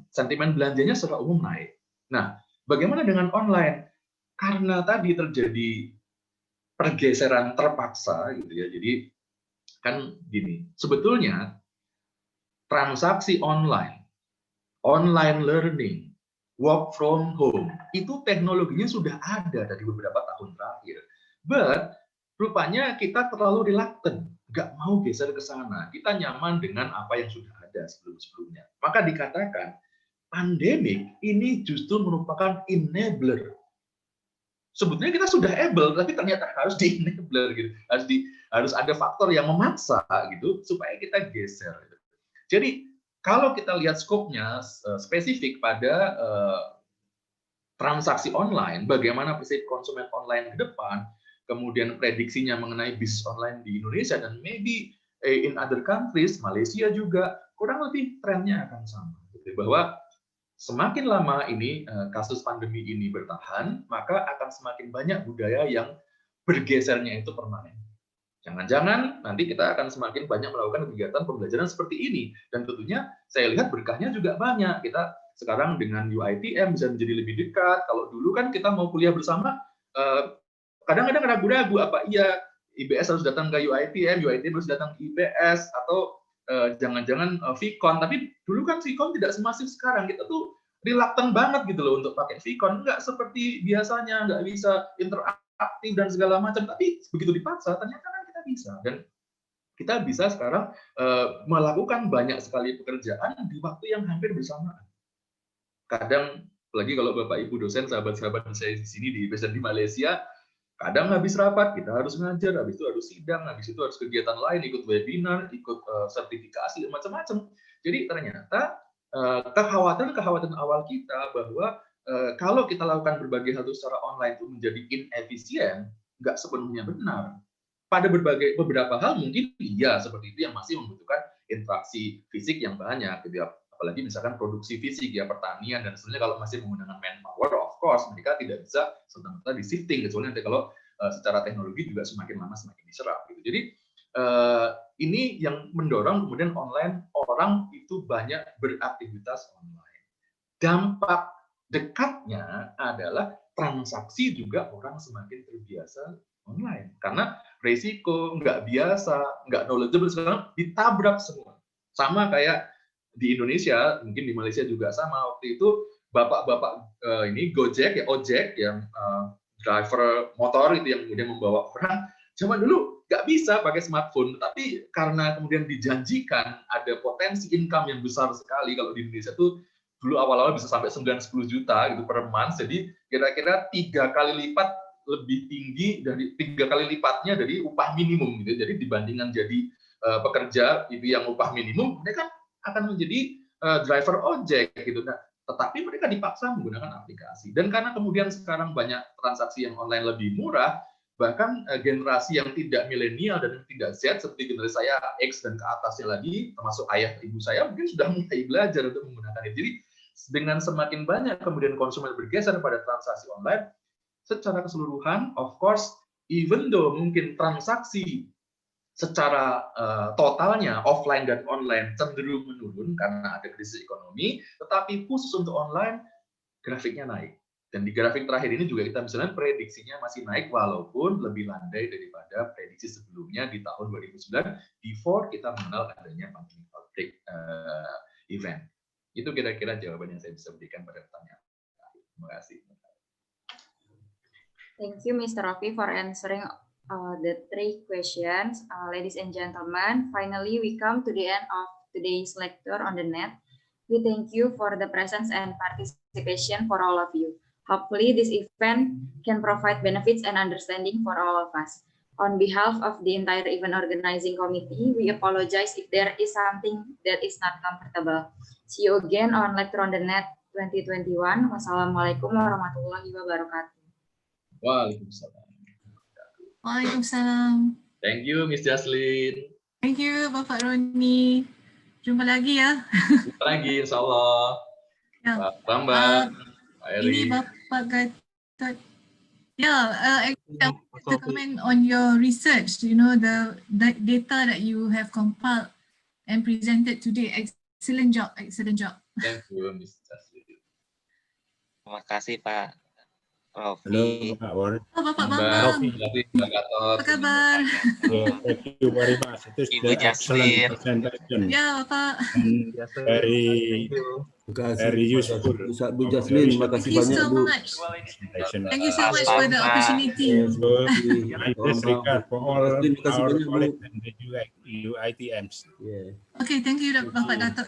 S4: sentimen belanjanya secara umum naik. Nah, bagaimana dengan online? Karena tadi terjadi pergeseran terpaksa gitu ya. Jadi kan gini, sebetulnya transaksi online, online learning, work from home, itu teknologinya sudah ada dari beberapa tahun terakhir. But rupanya kita terlalu reluctant, nggak mau geser ke sana. Kita nyaman dengan apa yang sudah ada sebelum-sebelumnya. Maka dikatakan pandemik ini justru merupakan enabler. Sebetulnya kita sudah able, tapi ternyata harus di-enabler gitu. Harus ada faktor yang memaksa gitu supaya kita geser. Gitu. Jadi kalau kita lihat skopnya spesifik pada transaksi online, bagaimana persepsi konsumen online ke depan, kemudian prediksinya mengenai bisnis online di Indonesia dan maybe in other countries, Malaysia juga, kurang lebih trennya akan sama. Gitu. Bahwa semakin lama ini kasus pandemi ini bertahan, maka akan semakin banyak budaya yang bergesernya itu permanen. Jangan-jangan nanti kita akan semakin banyak melakukan kegiatan pembelajaran seperti ini. Dan tentunya saya lihat berkahnya juga banyak. Kita sekarang dengan UiTM bisa menjadi lebih dekat. Kalau dulu kan kita mau kuliah bersama, kadang-kadang ragu-ragu apa iya IBS harus datang ke UiTM harus datang ke IBS, atau jangan-jangan Vcon. Tapi dulu kan Vcon tidak semasif sekarang. Kita tuh reluctant banget gitu loh untuk pakai Vcon. Nggak seperti biasanya, nggak bisa interaktif dan segala macam. Tapi begitu dipaksa, ternyata kan kita bisa. Dan kita bisa sekarang melakukan banyak sekali pekerjaan di waktu yang hampir bersamaan. Kadang, apalagi kalau Bapak Ibu dosen, sahabat-sahabat saya di sini di IBS dan di Malaysia, kadang habis rapat, kita harus ngajar, habis itu harus sidang, habis itu harus kegiatan lain, ikut webinar, ikut sertifikasi, macam-macam. Jadi ternyata kekhawatiran awal kita bahwa kalau kita lakukan berbagai hal secara online itu menjadi inefisien, nggak sepenuhnya benar. Pada beberapa hal mungkin iya seperti itu yang masih membutuhkan interaksi fisik yang banyak, gitu ya. Apalagi misalkan produksi fisik ya, pertanian dan sebenarnya kalau masih menggunakan manpower, of course mereka tidak bisa serta-merta di shifting, kecuali nanti kalau secara teknologi juga semakin lama semakin diserap. Gitu. Jadi ini yang mendorong kemudian online, orang itu banyak beraktivitas online. Dampak dekatnya adalah transaksi juga orang semakin terbiasa online. Karena resiko, nggak biasa, nggak knowledgeable, sekarang ditabrak semua. Sama kayak di Indonesia, mungkin di Malaysia juga sama. Waktu itu bapak-bapak ini Gojek, ya ojek, yang driver motor itu yang kemudian membawa orang, zaman dulu nggak bisa pakai smartphone, tapi karena kemudian dijanjikan ada potensi income yang besar sekali. Kalau di Indonesia tuh dulu awal-awal bisa sampai 9-10 juta gitu per month, jadi kira-kira 3 kali lipat lebih tinggi dari 3 kali lipatnya dari upah minimum gitu. Jadi dibandingkan jadi pekerja itu yang upah minimum, mereka akan menjadi driver ojek gitu. Nah, tetapi mereka dipaksa menggunakan aplikasi. Dan karena kemudian sekarang banyak transaksi yang online lebih murah, bahkan generasi yang tidak milenial dan tidak Z seperti generasi saya X dan ke atasnya lagi, termasuk ayah ibu saya mungkin sudah mulai belajar untuk menggunakan itu. Jadi dengan semakin banyak kemudian konsumen bergeser pada transaksi online, secara keseluruhan, of course, even though mungkin transaksi secara totalnya offline dan online cenderung menurun karena ada krisis ekonomi, tetapi khusus untuk online grafiknya naik. Dan di grafik terakhir ini juga kita misalnya prediksinya masih naik walaupun lebih landai daripada prediksi sebelumnya di tahun 2009 before kita mengenal adanya pandemic outbreak event. Itu kira-kira jawaban yang saya bisa berikan pada pertanyaan. Terima kasih.
S9: Thank you, Mr. Raffi, for answering the three questions. Ladies and gentlemen, finally we come to the end of today's lecture on the net. We thank you for the presence and participation for all of you. Hopefully this event can provide benefits and understanding for all of us. On behalf of the entire event organizing committee, we apologize if there is something that is not comfortable. See you again on Lecture on the Net 2021. Wassalamualaikum warahmatullahi wabarakatuh.
S4: Waalaikumsalam.
S8: Waalaikumsalam.
S4: Thank you, Miss Jaslyn.
S8: Thank you, Bapak Roni. Jumpa lagi ya.
S4: Jumpa lagi, insya Allah.
S8: Ya.
S4: Pak Bambang, Pak
S8: Ini
S4: Eri.
S8: Bapak Gatot. Yeah, I want to comment on your research. You know, the data that you have compiled and presented today. Excellent job, excellent job.
S4: Thank you, Miss Jaslyn.
S10: Terima kasih Pak Rofi.
S11: Halo Pak Warren.
S8: Oh, Bapak
S4: Mbak
S8: Bambang.
S4: Rofi, Mbak Gatot.
S8: Apa kabar?
S11: Thank you very much. It is
S10: Ibu
S11: the excellent
S10: Jaslyn.
S11: presentation.
S8: Ya, Bapak.
S11: And very useful.
S12: Bu Jaslyn, terima kasih
S8: Thank you
S12: banyak
S8: so
S12: Bu.
S8: much.
S11: Presentation.
S8: Thank you so much for the opportunity.
S11: So, I disregard for all
S12: Jaslyn, terima kasih
S11: our
S12: banyak Bu.
S11: colleagues and the UITMs.
S8: Okay, thank you Bapak Gatot.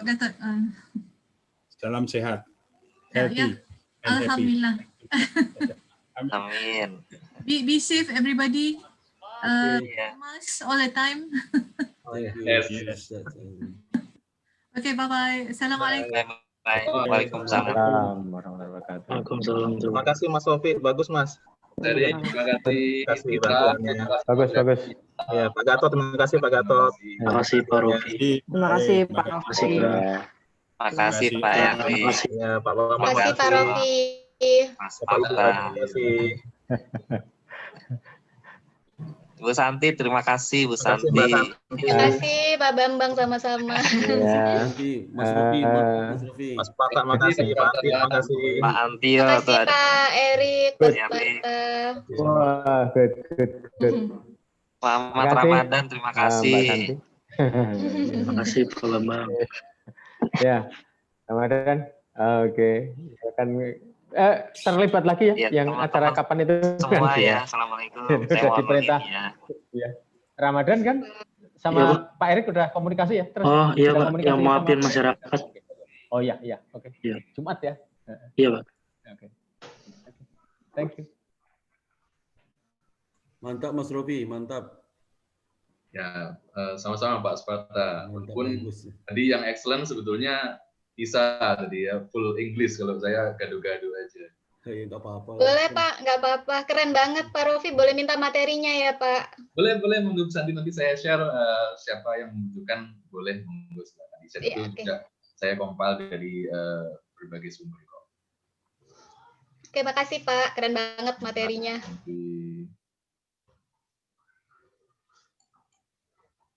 S11: Salam sehat,
S8: Ya,
S11: healthy, and happy.
S8: Alhamdulillah.
S10: Amin.
S8: Be safe everybody.
S10: Yeah.
S8: Mask all the time.
S4: Yes.
S8: Okay, bye-bye. Assalamualaikum.
S10: Bye. Waalaikumsalam.
S2: Waalaikumsalam.
S13: Terima kasih Mas Sofi, bagus Mas.
S4: Dari terima kasih.
S13: Terima kasih bantuannya.
S6: Bagus.
S13: Ya, Pak Gatot, terima kasih Pak Gatot.
S2: Terima kasih Pak Rofi.
S3: Terima kasih Pak
S2: Terima
S3: Rofi.
S2: kasih Pak.
S10: Terima kasih Pak Eri.
S2: Terima kasih.
S13: Ya, Pak Bambang.
S5: Terima kasih Pak Rofi.
S10: Mas
S13: Bapak Ibu,
S10: Bambang.
S13: terima kasih.
S10: Bu Santi, terima kasih Bu
S13: Terima kasih,
S10: Santi.
S13: Mbak Santi.
S5: Terima kasih Pak Bambang sama-sama.
S6: Ya.
S12: Mas Rofi, Mas Rofi.
S13: Mas Pata, terima kasih. Pak Ati, terima kasih.
S10: Pak Antio
S5: Terima
S10: tuh
S5: kasih
S10: ada.
S5: Pak Erik, Mas
S10: Pak Erik.
S5: Bata.
S6: Wah, good.
S10: Selamat
S6: Terima kasih.
S10: Ramadan, terima
S6: Mbak
S10: kasih.
S6: Santi.
S2: Terima kasih Pak Bambang.
S6: Ya, Ramadan. Oke. Akan terlibat lagi ya,
S10: Ya,
S6: yang
S10: teman-teman
S6: acara kapan itu?
S10: Semua ya, Assalamualaikum. Saya
S6: Sudah
S10: mohon
S6: diperintah.
S10: ini ya.
S6: Ya. Ramadan kan sama
S2: Iya, Bu.
S6: Pak Erik udah komunikasi ya? Terus
S2: Oh iya
S6: sudah
S2: Pak,
S6: komunikasi
S2: yang
S6: sama-
S2: maafin masyarakat.
S6: Oh iya, oke.
S2: Iya.
S6: Jumat ya?
S2: Iya Pak.
S6: Oke. Thank you.
S12: Mantap Mas Rofi, mantap.
S4: Ya, sama-sama Pak Sparta.
S12: Mantap,
S4: Walaupun
S12: bagus.
S4: tadi yang excellent sebetulnya bisa tadi ya full English, kalau saya gaduh-gaduh aja.
S12: Ya, nggak apa-apa.
S5: Boleh Pak, nggak apa-apa. Keren banget Pak Rofi. Boleh minta materinya ya Pak.
S4: Boleh monggo nanti saya share siapa yang membutuhkan, boleh monggo silakan di share.
S5: Iya,
S4: Itu
S5: oke.
S4: juga saya compile dari berbagai sumber kok.
S5: Oke, makasih Pak. Keren banget materinya.
S4: Nanti.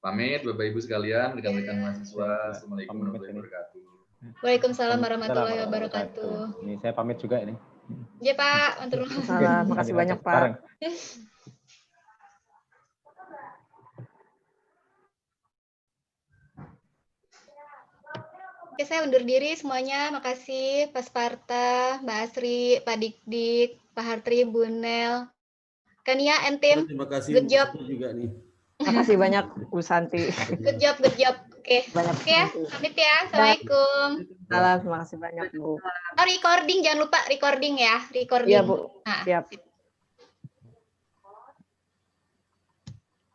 S4: Pamit Bapak Ibu sekalian, rekan-rekan mahasiswa. Assalamualaikum warahmatullahi wabarakatuh.
S5: Waalaikumsalam warahmatullahi wabarakatuh.
S6: Ini saya pamit juga ini.
S5: Iya Pak, matur nuwun.
S3: Salam, makasih banyak Pak.
S6: Bareng.
S5: Oke, saya undur diri semuanya. Makasih Pak Sparta, Mbak Asri, Pak Dik-Dik, Pak Hartri, Bu Nel, Kania, and tim.
S12: Terima kasih
S5: Good job.
S12: juga nih.
S3: Makasih banyak Bu Santi.
S5: Good job. Oke.
S3: Banyak
S5: Oke ya, pamit ya. Assalamualaikum.
S3: Salam, terima kasih banyak Bu.
S5: Oh, recording, jangan lupa recording ya. Recording.
S3: Iya Bu,
S5: Nah.
S3: siap.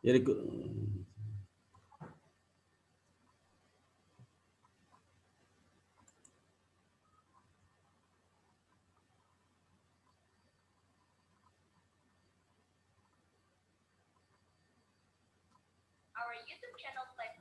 S12: Jadi
S7: Our YouTube channel platform